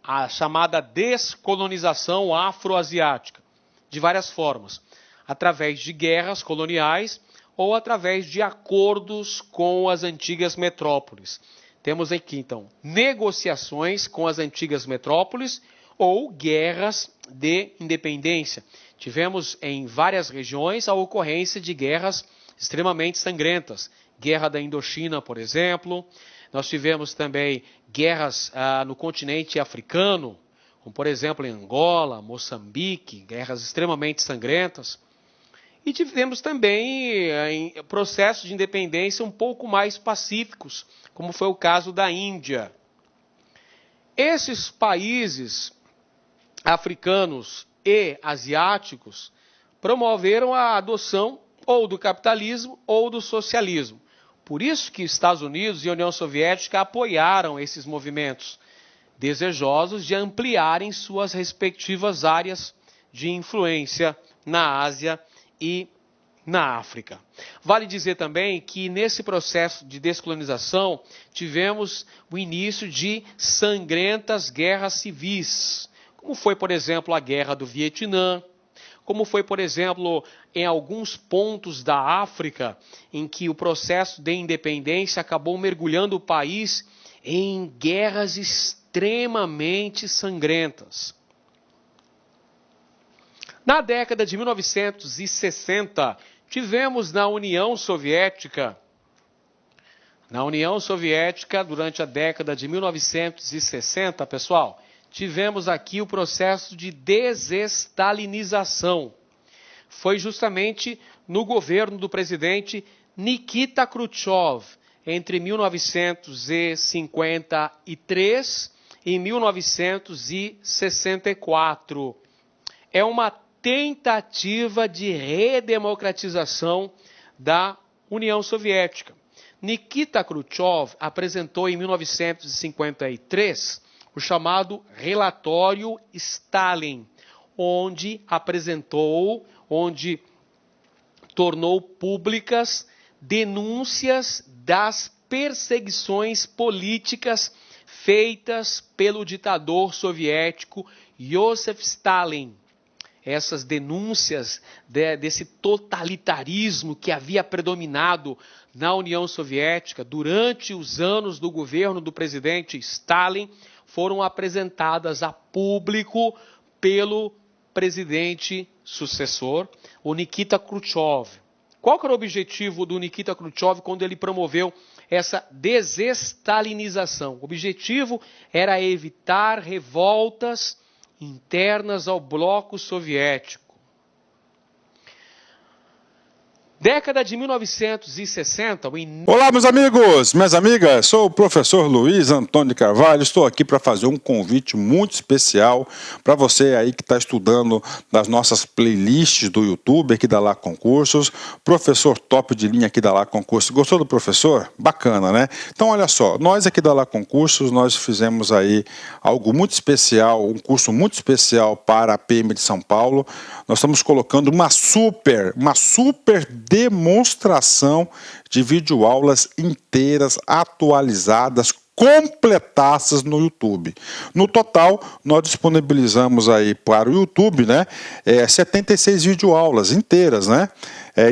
a chamada descolonização afroasiática? De várias formas, através de guerras coloniais ou através de acordos com as antigas metrópoles. Temos aqui, então, negociações com as antigas metrópoles ou guerras de independência. Tivemos em várias regiões a ocorrência de guerras extremamente sangrentas. Guerra da Indochina, por exemplo, Nós tivemos também guerras no continente africano, como por exemplo em Angola, Moçambique, guerras extremamente sangrentas. E tivemos também processos de independência um pouco mais pacíficos, como foi o caso da Índia. Esses países africanos e asiáticos promoveram a adoção ou do capitalismo ou do socialismo. Por isso que Estados Unidos e a União Soviética apoiaram esses movimentos, desejosos de ampliarem suas respectivas áreas de influência na Ásia e na África. Vale dizer também que nesse processo de descolonização tivemos o início de sangrentas guerras civis, como foi, por exemplo, a Guerra do Vietnã, como foi, por exemplo, em alguns pontos da África, em que o processo de independência acabou mergulhando o país em guerras extremamente sangrentas. Na década de 1960, tivemos na União Soviética, durante a década de 1960, pessoal, tivemos aqui o processo de desestalinização. Foi justamente no governo do presidente Nikita Khrushchev, entre 1953 e 1964. É uma tentativa de redemocratização da União Soviética. Nikita Khrushchev apresentou em 1953 o chamado Relatório Stalin, onde tornou públicas denúncias das perseguições políticas feitas pelo ditador soviético Joseph Stalin. Essas denúncias desse totalitarismo que havia predominado na União Soviética durante os anos do governo do presidente Stalin foram apresentadas a público pelo presidente sucessor, o Nikita Khrushchev. Qual que era o objetivo do Nikita Khrushchev quando ele promoveu essa desestalinização? O objetivo era evitar revoltas internas ao bloco soviético. Década de 1960... Olá, meus amigos, minhas amigas, sou o professor Luiz Antônio de Carvalho, estou aqui para fazer um convite muito especial para você aí que está estudando nas nossas playlists do YouTube, aqui da Lá Concursos, professor top de linha aqui da Lá Concursos. Gostou do professor? Bacana, né? Então, olha só, nós aqui da Lá Concursos, nós fizemos aí algo muito especial, um curso muito especial para a PM de São Paulo. Nós estamos colocando uma super demonstração de videoaulas inteiras, atualizadas, completadas no YouTube. No total, nós disponibilizamos aí para o YouTube, né, 76 videoaulas inteiras, né?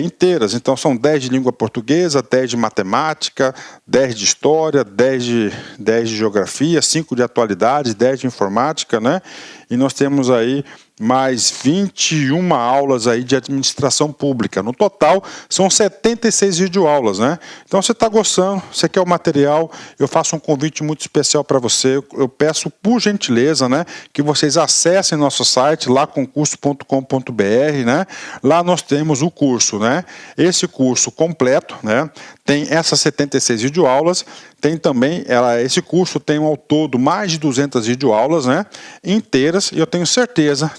Inteiras, então são 10 de língua portuguesa, 10 de matemática, 10 de história, 10 de geografia, 5 de atualidades, 10 de informática, né? E nós temos aí mais 21 aulas aí de administração pública. No total, são 76 videoaulas, né? Então, você está gostando, você quer o material, eu faço um convite muito especial para você. Eu peço, por gentileza, né, que vocês acessem nosso site, laconcurso.com.br, né? Lá nós temos o curso, né? Esse curso completo, né? Tem essas 76 videoaulas, tem também, esse curso tem ao todo mais de 200 videoaulas, né, inteiras, e eu tenho certeza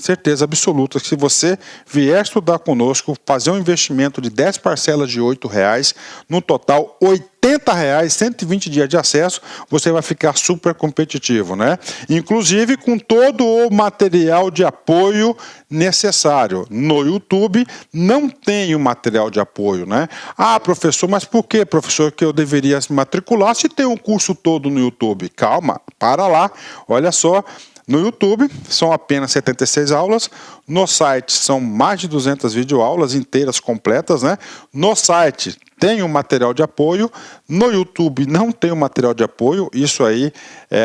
absoluta que se você vier estudar conosco, fazer um investimento de 10 parcelas de R$ 8,00, no total R$80, 120 dias de acesso, você vai ficar super competitivo, né? Inclusive com todo o material de apoio necessário. No YouTube não tem o material de apoio, né? Ah, professor, mas por que, professor, que eu deveria se matricular se tem um curso todo no YouTube? Calma, para lá, olha só. No YouTube são apenas 76 aulas, no site são mais de 200 videoaulas inteiras, completas, né? No site tem um material de apoio, no YouTube não tem um material de apoio, isso aí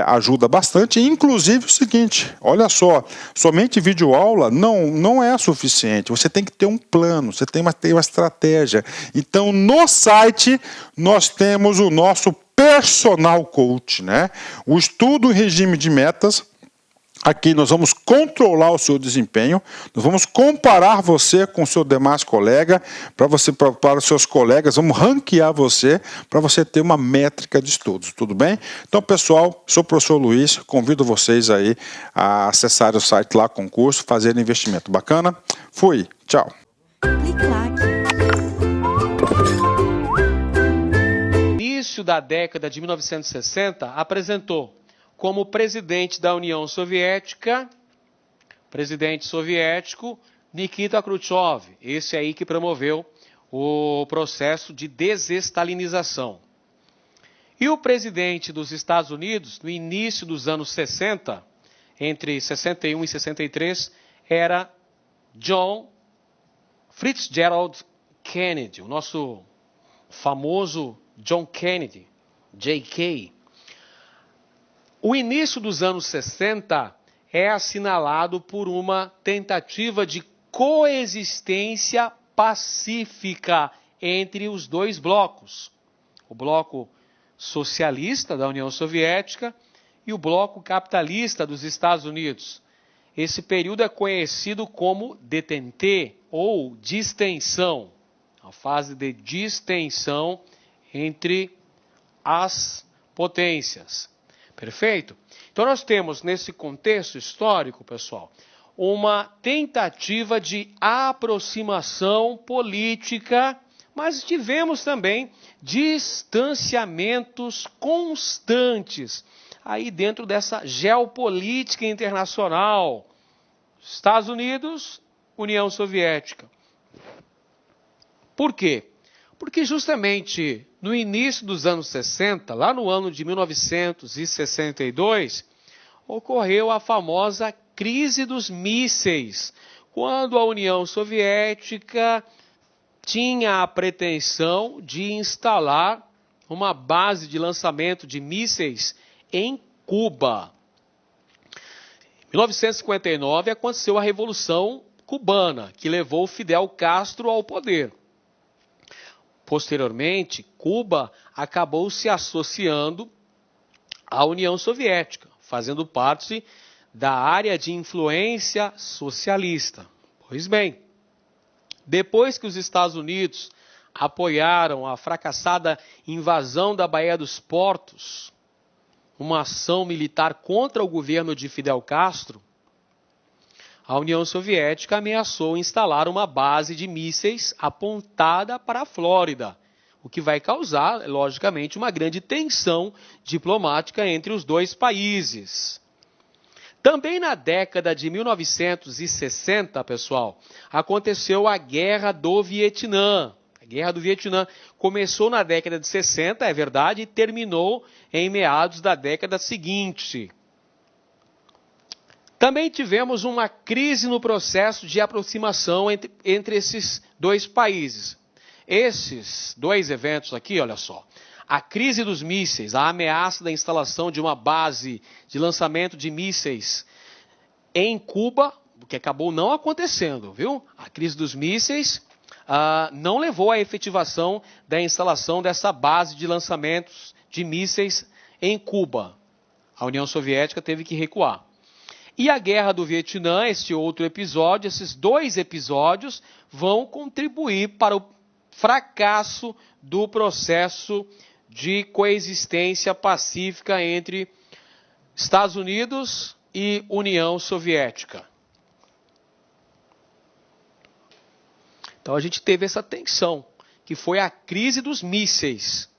ajuda bastante. Inclusive o seguinte, olha só, somente videoaula não é suficiente, você tem que ter um plano, você tem uma estratégia. Então no site nós temos o nosso personal coach, né? O estudo e regime de metas. Aqui nós vamos controlar o seu desempenho, nós vamos comparar você com o seu demais colega, para os seus colegas, vamos ranquear você para você ter uma métrica de estudos, tudo bem? Então, pessoal, sou o professor Luiz, convido vocês aí a acessarem o site lá, concurso, fazer investimento. Bacana? Fui, tchau. Início da década de 1960 apresentou como presidente da União Soviética, presidente soviético Nikita Khrushchev, esse aí que promoveu o processo de desestalinização. E o presidente dos Estados Unidos, no início dos anos 60, entre 61 e 63, era John Fitzgerald Kennedy, o nosso famoso John Kennedy, JK. O início dos anos 60 é assinalado por uma tentativa de coexistência pacífica entre os dois blocos. O bloco socialista da União Soviética e o bloco capitalista dos Estados Unidos. Esse período é conhecido como détente ou distensão, a fase de distensão entre as potências. Perfeito? Então nós temos nesse contexto histórico, pessoal, uma tentativa de aproximação política, mas tivemos também distanciamentos constantes aí dentro dessa geopolítica internacional. Estados Unidos, União Soviética. Por quê? Porque justamente no início dos anos 60, lá no ano de 1962, ocorreu a famosa crise dos mísseis, quando a União Soviética tinha a pretensão de instalar uma base de lançamento de mísseis em Cuba. Em 1959 aconteceu a Revolução Cubana, que levou Fidel Castro ao poder. Posteriormente, Cuba acabou se associando à União Soviética, fazendo parte da área de influência socialista. Pois bem, depois que os Estados Unidos apoiaram a fracassada invasão da Baía dos Portos, uma ação militar contra o governo de Fidel Castro, a União Soviética ameaçou instalar uma base de mísseis apontada para a Flórida, o que vai causar, logicamente, uma grande tensão diplomática entre os dois países. Também na década de 1960, pessoal, aconteceu a Guerra do Vietnã. A Guerra do Vietnã começou na década de 60, é verdade, e terminou em meados da década seguinte. Também tivemos uma crise no processo de aproximação entre esses dois países. Esses dois eventos aqui, olha só, a crise dos mísseis, a ameaça da instalação de uma base de lançamento de mísseis em Cuba, o que acabou não acontecendo, viu? A crise dos mísseis não levou à efetivação da instalação dessa base de lançamentos de mísseis em Cuba. A União Soviética teve que recuar. E a Guerra do Vietnã, este outro episódio, esses dois episódios vão contribuir para o fracasso do processo de coexistência pacífica entre Estados Unidos e União Soviética. Então a gente teve essa tensão, que foi a crise dos mísseis.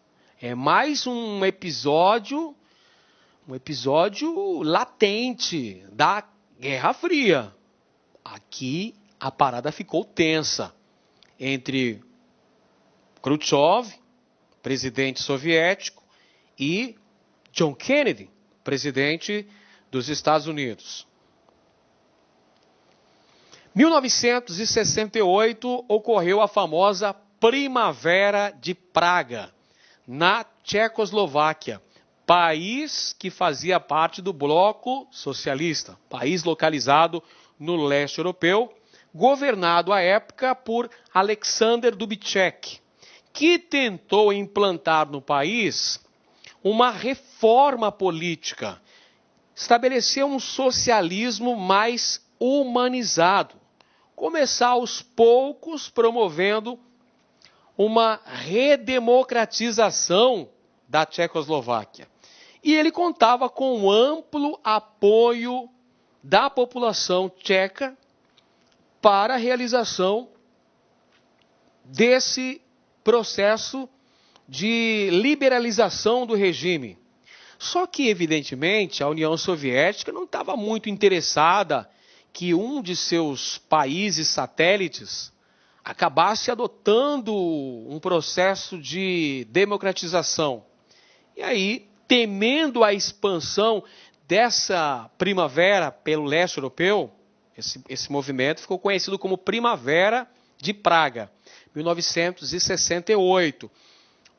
É mais um episódio latente da Guerra Fria. Aqui a parada ficou tensa entre Khrushchev, presidente soviético, e John Kennedy, presidente dos Estados Unidos. 1968 ocorreu a famosa Primavera de Praga, na Tchecoslováquia, país que fazia parte do bloco socialista, país localizado no leste europeu, governado à época por Alexander Dubček, que tentou implantar no país uma reforma política, estabelecer um socialismo mais humanizado, começar aos poucos promovendo uma redemocratização da Tchecoslováquia. E ele contava com um amplo apoio da população tcheca para a realização desse processo de liberalização do regime. Só que, evidentemente, a União Soviética não estava muito interessada que um de seus países satélites acabasse adotando um processo de democratização. E aí, temendo a expansão dessa primavera pelo leste europeu, esse movimento ficou conhecido como Primavera de Praga, 1968.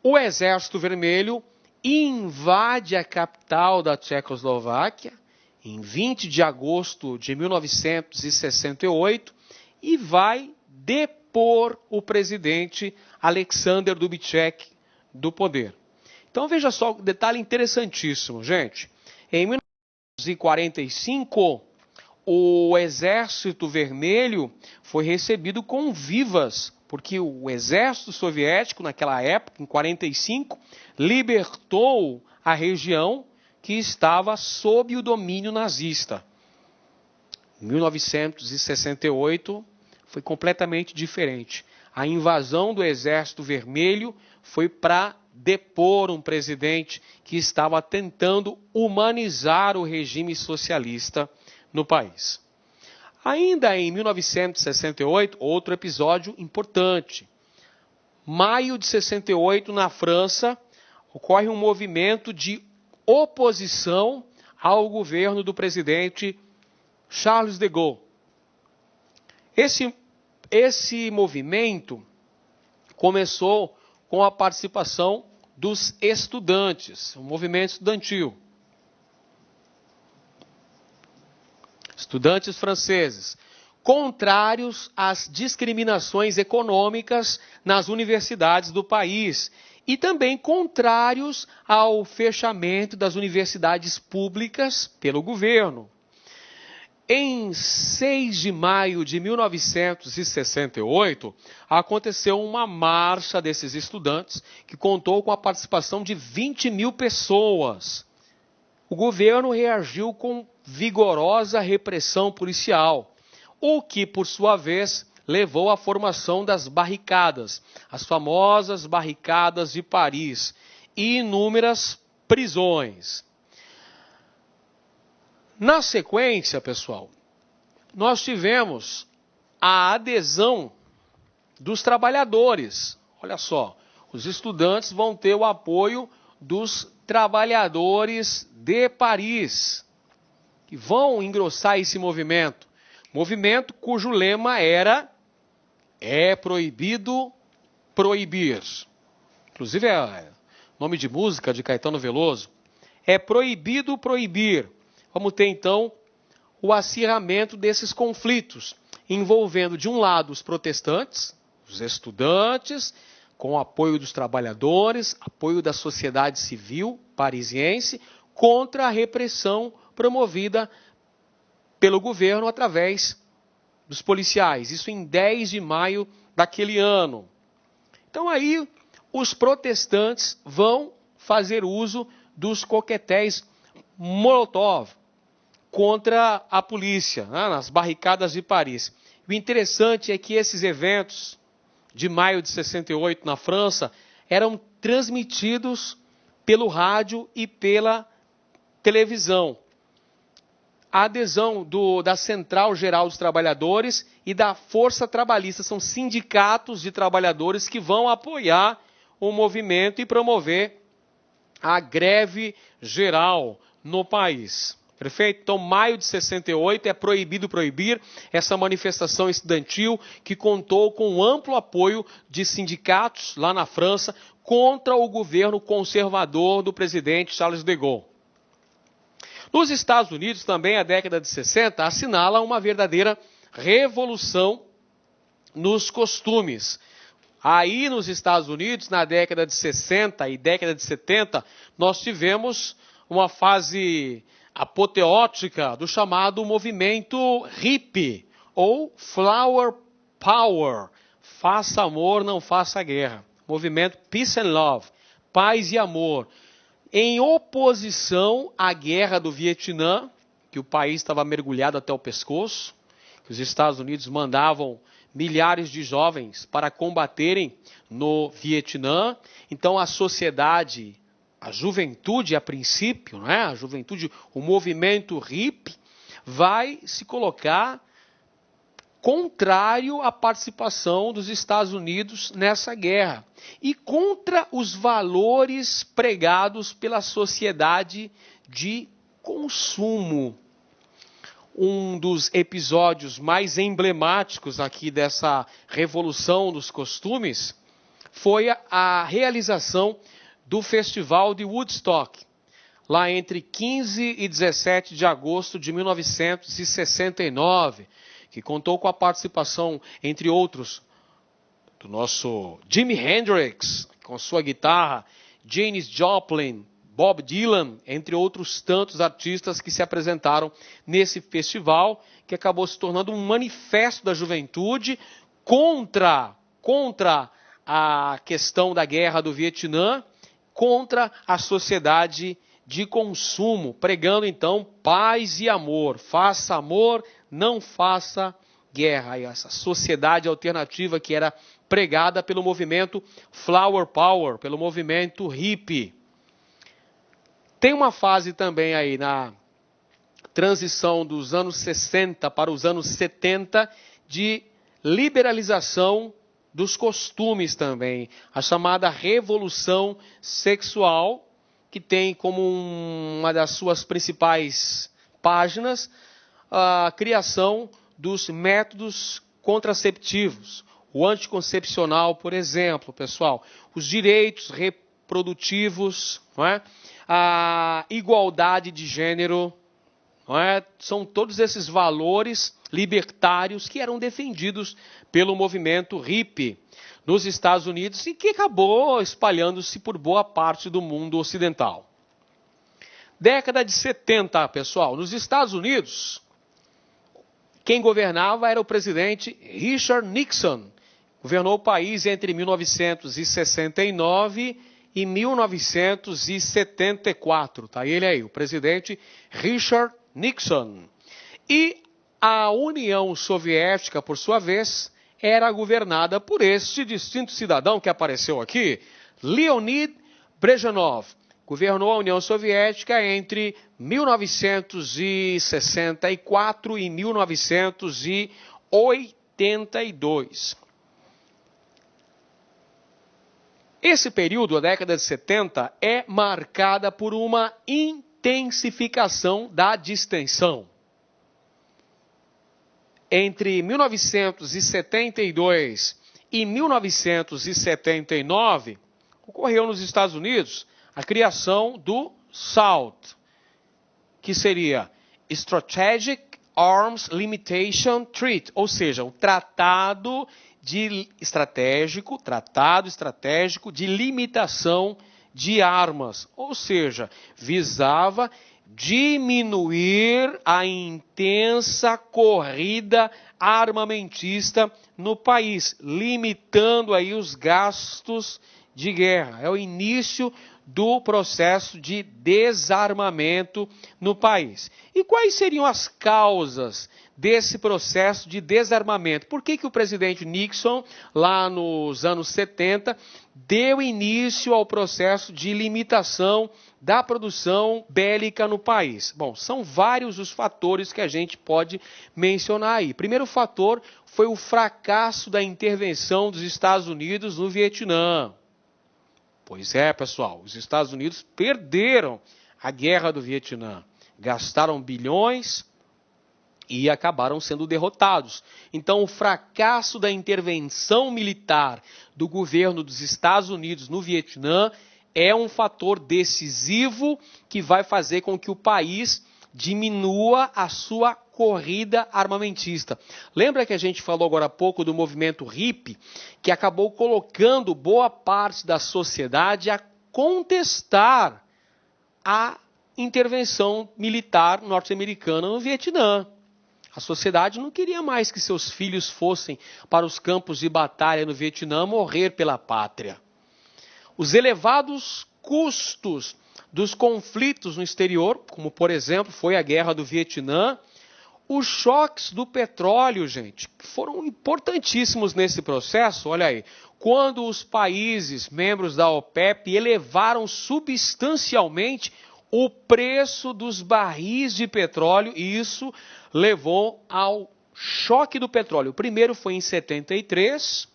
O Exército Vermelho invade a capital da Tchecoslováquia em 20 de agosto de 1968 e vai depor o presidente Alexander Dubček do poder. Então veja só um detalhe interessantíssimo, gente. Em 1945, o Exército Vermelho foi recebido com vivas, porque o Exército Soviético, naquela época, em 1945, libertou a região que estava sob o domínio nazista. Em 1968, foi completamente diferente. A invasão do Exército Vermelho foi para depor um presidente que estava tentando humanizar o regime socialista no país. Ainda em 1968, outro episódio importante. Maio de 68, na França, ocorre um movimento de oposição ao governo do presidente Charles de Gaulle. Esse movimento começou com a participação dos estudantes, um movimento estudantil. Estudantes franceses, contrários às discriminações econômicas nas universidades do país e também contrários ao fechamento das universidades públicas pelo governo. Em 6 de maio de 1968, aconteceu uma marcha desses estudantes que contou com a participação de 20 mil pessoas. O governo reagiu com vigorosa repressão policial, o que, por sua vez, levou à formação das barricadas, as famosas barricadas de Paris, e inúmeras prisões. Na sequência, pessoal, nós tivemos a adesão dos trabalhadores. Olha só, os estudantes vão ter o apoio dos trabalhadores de Paris, que vão engrossar esse movimento. Movimento cujo lema era "É proibido proibir". Inclusive é nome de música de Caetano Veloso. É proibido proibir. Vamos ter, então, o acirramento desses conflitos, envolvendo, de um lado, os protestantes, os estudantes, com o apoio dos trabalhadores, apoio da sociedade civil parisiense, contra a repressão promovida pelo governo através dos policiais. Isso em 10 de maio daquele ano. Então aí os protestantes vão fazer uso dos coquetéis Molotov contra a polícia, nas barricadas de Paris. O interessante é que esses eventos de maio de 68 na França eram transmitidos pelo rádio e pela televisão. A adesão da Central Geral dos Trabalhadores e da Força Trabalhista são sindicatos de trabalhadores que vão apoiar o movimento e promover a greve geral no país. Perfeito? Então, maio de 68 é proibido proibir essa manifestação estudantil que contou com um amplo apoio de sindicatos lá na França contra o governo conservador do presidente Charles de Gaulle. Nos Estados Unidos, também a década de 60 assinala uma verdadeira revolução nos costumes. Aí nos Estados Unidos, na década de 60 e década de 70, nós tivemos uma fase apoteótica do chamado movimento hippie, ou Flower Power, faça amor, não faça guerra. Movimento Peace and Love, paz e amor, em oposição à guerra do Vietnã, que o país estava mergulhado até o pescoço, que os Estados Unidos mandavam milhares de jovens para combaterem no Vietnã. Então a sociedade, a juventude a princípio, né? A juventude, o movimento hippie, vai se colocar contrário à participação dos Estados Unidos nessa guerra e contra os valores pregados pela sociedade de consumo. Um dos episódios mais emblemáticos aqui dessa revolução dos costumes foi a realização do Festival de Woodstock, lá entre 15 e 17 de agosto de 1969, que contou com a participação, entre outros, do nosso Jimi Hendrix, com sua guitarra, Janis Joplin, Bob Dylan, entre outros tantos artistas que se apresentaram nesse festival, que acabou se tornando um manifesto da juventude contra a questão da guerra do Vietnã, contra a sociedade de consumo, pregando então paz e amor. Faça amor, não faça guerra. E essa sociedade alternativa que era pregada pelo movimento Flower Power, pelo movimento hippie. Tem uma fase também aí na transição dos anos 60 para os anos 70 de liberalização dos costumes também. A chamada revolução sexual, que tem como uma das suas principais páginas a criação dos métodos contraceptivos. O anticoncepcional, por exemplo, pessoal, os direitos reprodutivos, não é? A igualdade de gênero, não é? São todos esses valores libertários que eram defendidos pelo movimento hippie nos Estados Unidos e que acabou espalhando-se por boa parte do mundo ocidental. Década de 70, pessoal, nos Estados Unidos, quem governava era o presidente Richard Nixon. Governou o país entre 1969 e 1974. Tá ele aí, o presidente Richard Nixon. E a União Soviética, por sua vez, era governada por este distinto cidadão que apareceu aqui, Leonid Brezhnev. Governou a União Soviética entre 1964 e 1982. Esse período, a década de 70, é marcada por uma intensificação da distensão. Entre 1972 e 1979, ocorreu nos Estados Unidos a criação do SALT, que seria Strategic Arms Limitation Treaty, ou seja, o Tratado Estratégico de Limitação de Armas, ou seja, visava diminuir a intensa corrida armamentista no país, limitando aí os gastos de guerra. É o início do processo de desarmamento no país. E quais seriam as causas desse processo de desarmamento? Por que o presidente Nixon, lá nos anos 70, deu início ao processo de limitação da produção bélica no país? Bom, são vários os fatores que a gente pode mencionar aí. Primeiro fator foi o fracasso da intervenção dos Estados Unidos no Vietnã. Pois é, pessoal, os Estados Unidos perderam a guerra do Vietnã, gastaram bilhões e acabaram sendo derrotados. Então, o fracasso da intervenção militar do governo dos Estados Unidos no Vietnã é um fator decisivo que vai fazer com que o país diminua a sua corrida armamentista. Lembra que a gente falou agora há pouco do movimento hippie, que acabou colocando boa parte da sociedade a contestar a intervenção militar norte-americana no Vietnã. A sociedade não queria mais que seus filhos fossem para os campos de batalha no Vietnã morrer pela pátria. Os elevados custos dos conflitos no exterior, como por exemplo foi a guerra do Vietnã, os choques do petróleo, gente, foram importantíssimos nesse processo. Olha aí, quando os países membros da OPEP elevaram substancialmente o preço dos barris de petróleo, e isso levou ao choque do petróleo. O primeiro foi em 73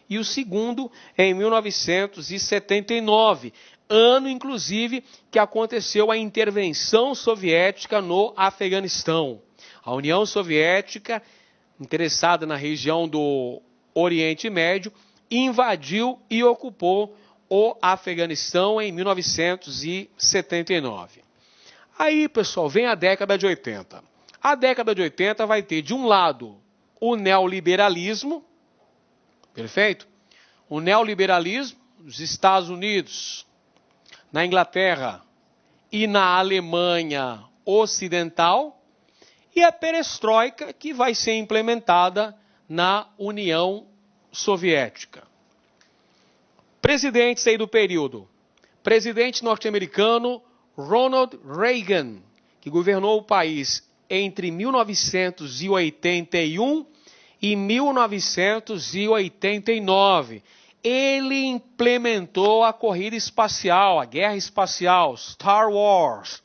e o segundo em 1979, ano inclusive que aconteceu a intervenção soviética no Afeganistão. A União Soviética, interessada na região do Oriente Médio, invadiu e ocupou o Afeganistão em 1979. Aí, pessoal, vem a década de 80. A década de 80 vai ter, de um lado, o neoliberalismo, perfeito? O neoliberalismo nos Estados Unidos, na Inglaterra e na Alemanha Ocidental, e a perestroika, que vai ser implementada na União Soviética. Presidentes aí do período. Presidente norte-americano Ronald Reagan, que governou o país entre 1981 e 1989. Ele implementou a corrida espacial, a guerra espacial, Star Wars.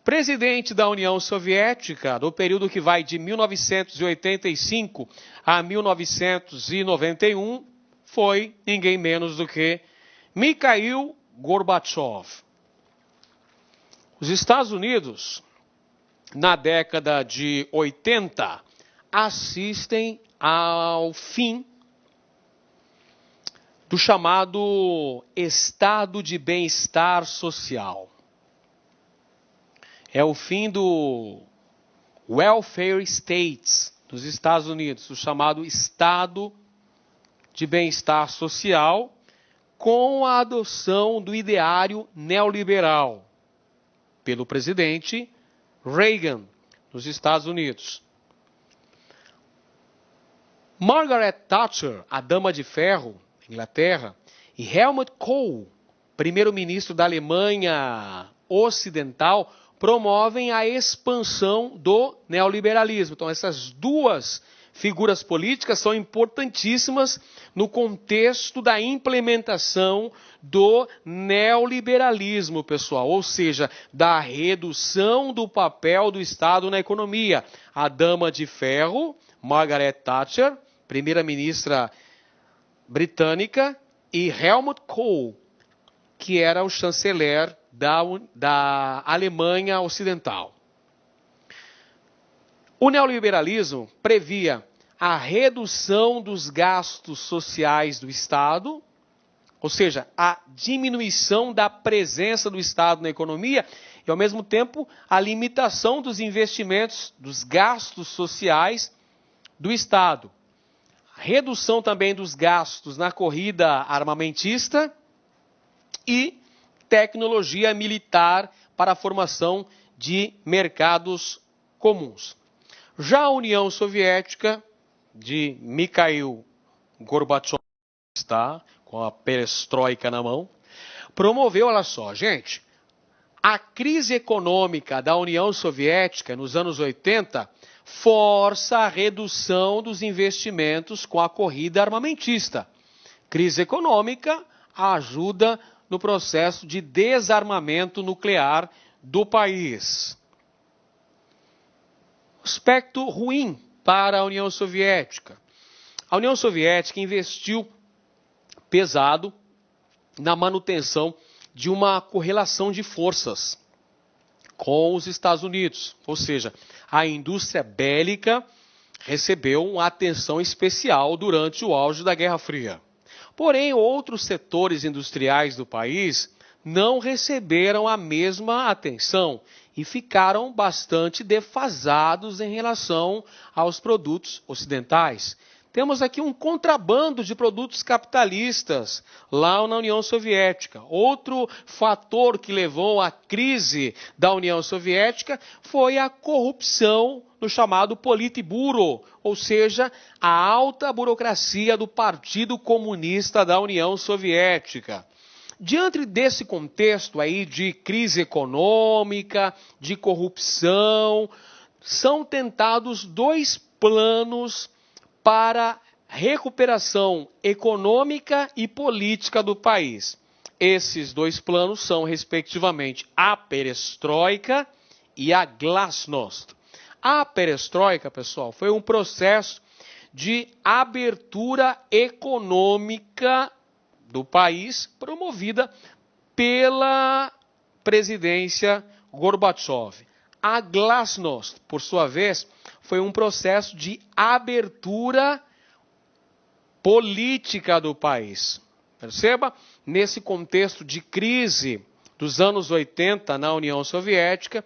Presidente da União Soviética, do período que vai de 1985 a 1991, foi ninguém menos do que Mikhail Gorbachev. Os Estados Unidos, na década de 80, assistem ao fim do chamado estado de bem-estar social. É o fim do welfare states dos Estados Unidos, o chamado estado de bem-estar social, com a adoção do ideário neoliberal pelo presidente Reagan, nos Estados Unidos. Margaret Thatcher, a Dama de Ferro, Inglaterra, e Helmut Kohl, primeiro-ministro da Alemanha Ocidental, promovem a expansão do neoliberalismo. Então, essas duas figuras políticas são importantíssimas no contexto da implementação do neoliberalismo, pessoal, ou seja, da redução do papel do Estado na economia. A Dama de Ferro, Margaret Thatcher, primeira-ministra britânica, e Helmut Kohl, que era o chanceler da Alemanha Ocidental. O neoliberalismo previa a redução dos gastos sociais do Estado, ou seja, a diminuição da presença do Estado na economia e, ao mesmo tempo, a limitação dos investimentos, dos gastos sociais do Estado. A redução também dos gastos na corrida armamentista e tecnologia militar para a formação de mercados comuns. Já a União Soviética, de Mikhail Gorbachev, está com a perestroika na mão, promoveu, olha só, gente, a crise econômica da União Soviética nos anos 80 força a redução dos investimentos com a corrida armamentista. Crise econômica ajuda no processo de desarmamento nuclear do país. Aspecto ruim para a União Soviética. A União Soviética investiu pesado na manutenção de uma correlação de forças com os Estados Unidos. Ou seja, a indústria bélica recebeu uma atenção especial durante o auge da Guerra Fria. Porém, outros setores industriais do país não receberam a mesma atenção e ficaram bastante defasados em relação aos produtos ocidentais. Temos aqui um contrabando de produtos capitalistas lá na União Soviética. Outro fator que levou à crise da União Soviética foi a corrupção no chamado Politburo, ou seja, a alta burocracia do Partido Comunista da União Soviética. Diante desse contexto aí de crise econômica, de corrupção, são tentados dois planos para recuperação econômica e política do país. Esses dois planos são, respectivamente, a perestroika e a glasnost. A perestroika, pessoal, foi um processo de abertura econômica do país promovida pela presidência Gorbachev. A glasnost, por sua vez, foi um processo de abertura política do país. Perceba, nesse contexto de crise dos anos 80 na União Soviética,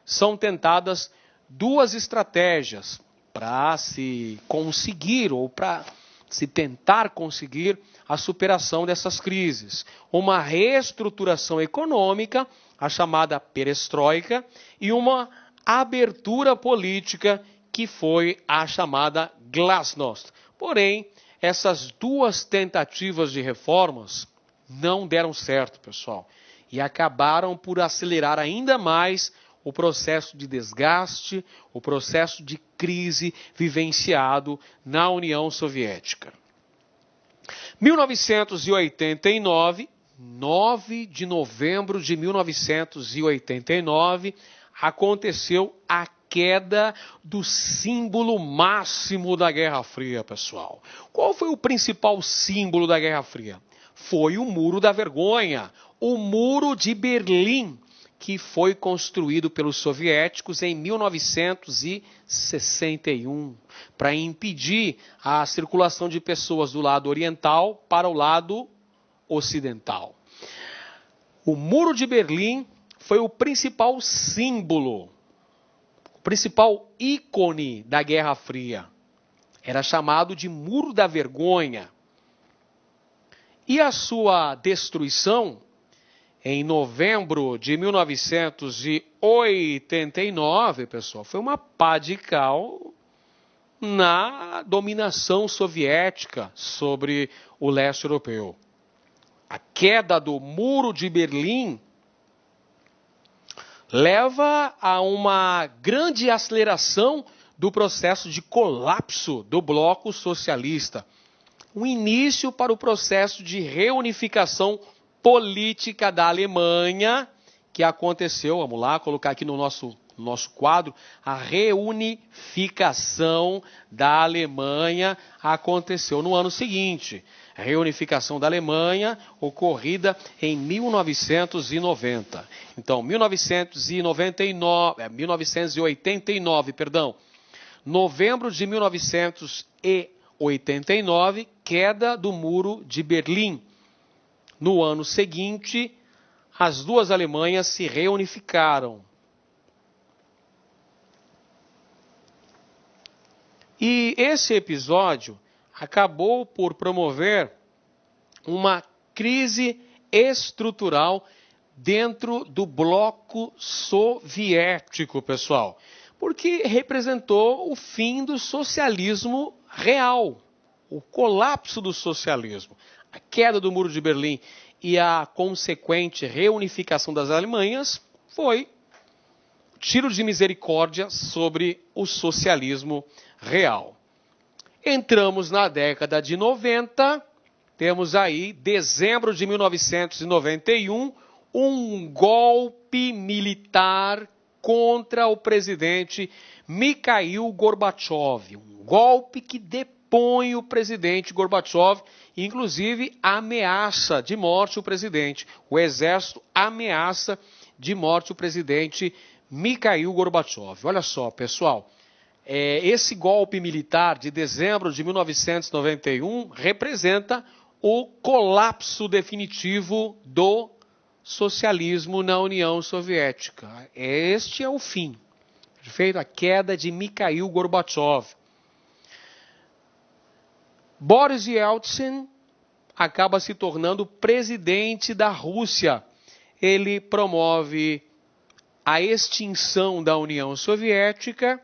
são tentadas duas estratégias para se conseguir ou para se tentar conseguir a superação dessas crises. Uma reestruturação econômica, a chamada perestroika, e uma abertura política, que foi a chamada glasnost. Porém, essas duas tentativas de reformas não deram certo, pessoal, e acabaram por acelerar ainda mais o processo de desgaste, o processo de crise vivenciado na União Soviética. 1989, 9 de novembro de 1989, aconteceu a queda do símbolo máximo da Guerra Fria, pessoal. Qual foi o principal símbolo da Guerra Fria? Foi o Muro da Vergonha, o Muro de Berlim, que foi construído pelos soviéticos em 1961, para impedir a circulação de pessoas do lado oriental para o lado ocidental. O Muro de Berlim foi o principal símbolo, o principal ícone da Guerra Fria. Era chamado de Muro da Vergonha. E a sua destruição, em novembro de 1989, pessoal, foi uma pá de cal na dominação soviética sobre o leste europeu. A queda do Muro de Berlim leva a uma grande aceleração do processo de colapso do bloco socialista. Um início para o processo de reunificação política da Alemanha, que aconteceu, vamos lá, colocar aqui no nosso quadro, a reunificação da Alemanha aconteceu no ano seguinte. A reunificação da Alemanha ocorrida em 1990. Então, 1989, novembro de 1989, queda do Muro de Berlim. No ano seguinte, as duas Alemanhas se reunificaram. E esse episódio acabou por promover uma crise estrutural dentro do bloco soviético, pessoal, porque representou o fim do socialismo real, o colapso do socialismo. A queda do Muro de Berlim e a consequente reunificação das Alemanhas foi tiro de misericórdia sobre o socialismo real. Entramos na década de 90, temos aí, dezembro de 1991, um golpe militar contra o presidente Mikhail Gorbachev. Um golpe que depõe o presidente Gorbachev, inclusive ameaça de morte o presidente. O exército ameaça de morte o presidente Mikhail Gorbachev. Olha só, pessoal, esse golpe militar de dezembro de 1991 representa o colapso definitivo do socialismo na União Soviética. Este é o fim. Perfeito? A queda de Mikhail Gorbachev. Boris Yeltsin acaba se tornando presidente da Rússia. Ele promove a extinção da União Soviética,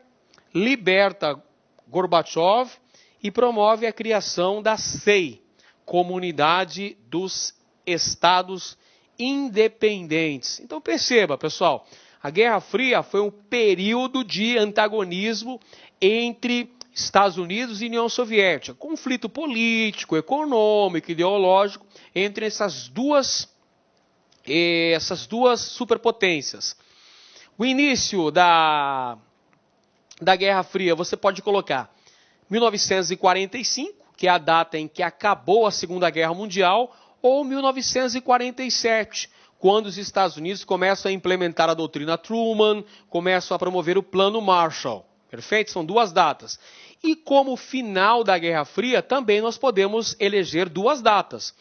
liberta Gorbachev e promove a criação da CEI, Comunidade dos Estados Independentes. Então perceba, pessoal, a Guerra Fria foi um período de antagonismo entre Estados Unidos e União Soviética. Conflito político, econômico, ideológico entre essas duas superpotências. O início da Guerra Fria você pode colocar 1945, que é a data em que acabou a Segunda Guerra Mundial, ou 1947, quando os Estados Unidos começam a implementar a doutrina Truman, começam a promover o Plano Marshall. Perfeito? São duas datas. E como final da Guerra Fria, também nós podemos eleger duas datas.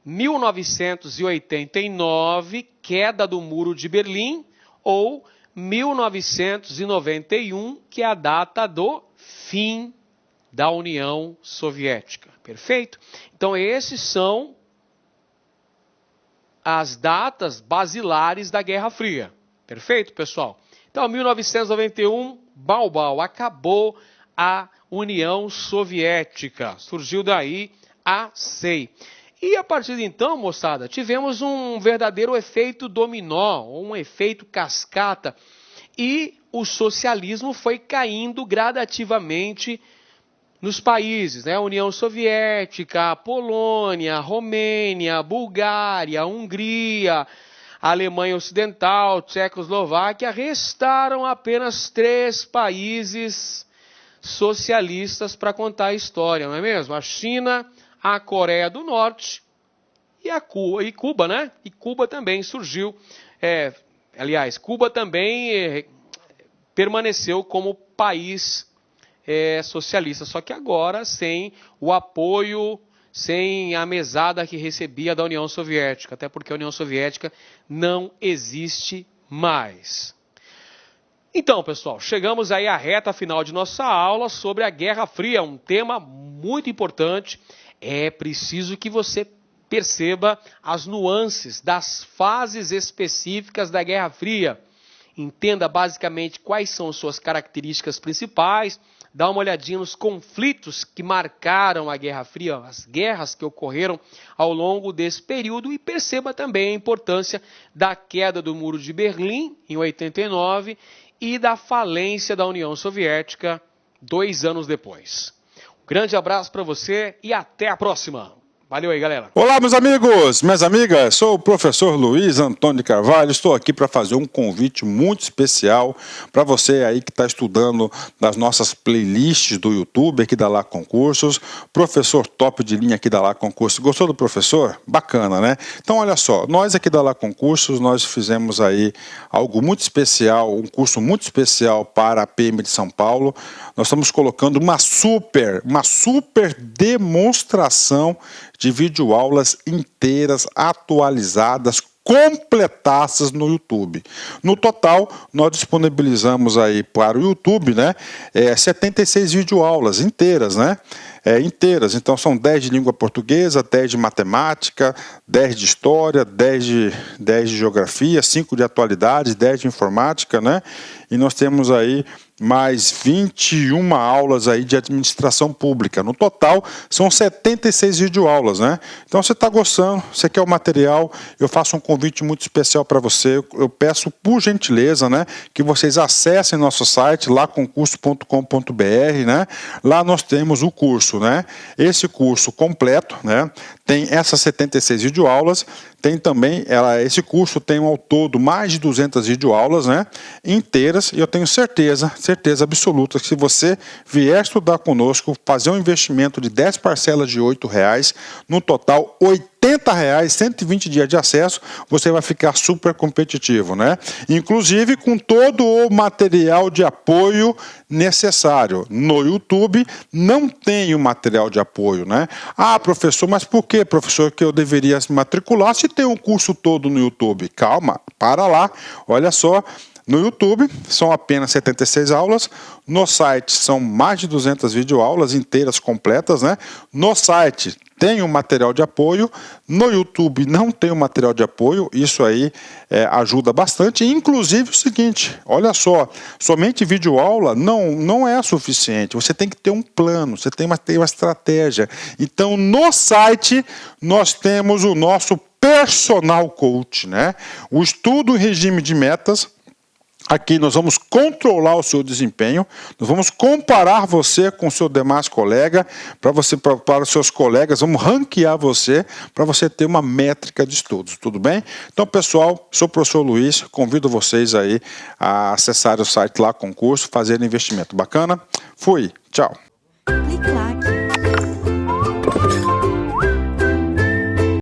1989, queda do Muro de Berlim, ou 1991, que é a data do fim da União Soviética. Perfeito? Então, esses são as datas basilares da Guerra Fria. Perfeito, pessoal? Então, 1991, acabou a União Soviética. Surgiu daí a CEI. E a partir de então, moçada, tivemos um verdadeiro efeito dominó, um efeito cascata, e o socialismo foi caindo gradativamente nos países, né? A União Soviética, a Polônia, a Romênia, a Bulgária, a Hungria, a Alemanha Ocidental, a Tchecoslováquia, restaram apenas 3 países socialistas para contar a história, não é mesmo? A China, a Coreia do Norte e Cuba, né? E Cuba também surgiu, Cuba também permaneceu como país socialista, só que agora sem o apoio, sem a mesada que recebia da União Soviética, até porque a União Soviética não existe mais. Então, pessoal, chegamos aí à reta final de nossa aula sobre a Guerra Fria, um tema muito importante. É preciso que você perceba as nuances das fases específicas da Guerra Fria. Entenda basicamente quais são suas características principais, dá uma olhadinha nos conflitos que marcaram a Guerra Fria, as guerras que ocorreram ao longo desse período, e perceba também a importância da queda do Muro de Berlim, em 89, e da falência da União Soviética 2 anos depois. Um grande abraço para você e até a próxima! Valeu aí, galera. Olá, meus amigos, minhas amigas. Sou o professor Luiz Antônio de Carvalho. Estou aqui para fazer um convite muito especial para você aí que está estudando nas nossas playlists do YouTube aqui da Lá Concursos. Professor top de linha aqui da Lá Concursos. Gostou do professor? Bacana, né? Então, olha só, nós aqui da Lá Concursos, nós fizemos aí algo muito especial, um curso muito especial para a PM de São Paulo. Nós estamos colocando uma super demonstração de videoaulas inteiras, atualizadas, completadas no YouTube. No total, nós disponibilizamos aí para o YouTube, né, 76 videoaulas inteiras, né? Inteiras, então são 10 de língua portuguesa, 10 de matemática, 10 de história, 10 de geografia, 5 de atualidades, 10 de informática, né? E nós temos aí mais 21 aulas aí de administração pública. No total, são 76 videoaulas, né? Então, você está gostando, você quer o material, eu faço um convite muito especial para você. Eu peço, por gentileza, né, que vocês acessem nosso site, laconcurso.com.br, né? Lá nós temos o curso, né? Esse curso completo, né? Tem essas 76 videoaulas, tem também, esse curso tem ao todo mais de 200 videoaulas, né, inteiras, e eu tenho certeza absoluta que se você vier estudar conosco, fazer um investimento de 10 parcelas de R$ 8,00, no total R$80, 120 dias de acesso, você vai ficar super competitivo, né? Inclusive com todo o material de apoio necessário. No YouTube não tem o material de apoio, né? Ah, professor, mas por que, professor, que eu deveria se matricular se tem um curso todo no YouTube? Calma, para lá, olha só. No YouTube são apenas 76 aulas, no site são mais de 200 videoaulas inteiras, completas, né? No site tem um material de apoio, no YouTube não tem um material de apoio, isso aí ajuda bastante. Inclusive o seguinte, olha só, somente videoaula não é suficiente, você tem que ter um plano, você tem que ter uma estratégia. Então no site nós temos o nosso personal coach, né? O estudo em regime de metas. Aqui nós vamos controlar o seu desempenho, nós vamos comparar você com o seu demais colega, para os seus colegas, vamos ranquear você, para você ter uma métrica de estudos, tudo bem? Então, pessoal, sou o professor Luiz, convido vocês aí a acessarem o site lá, concurso, fazer investimento. Bacana? Fui, tchau.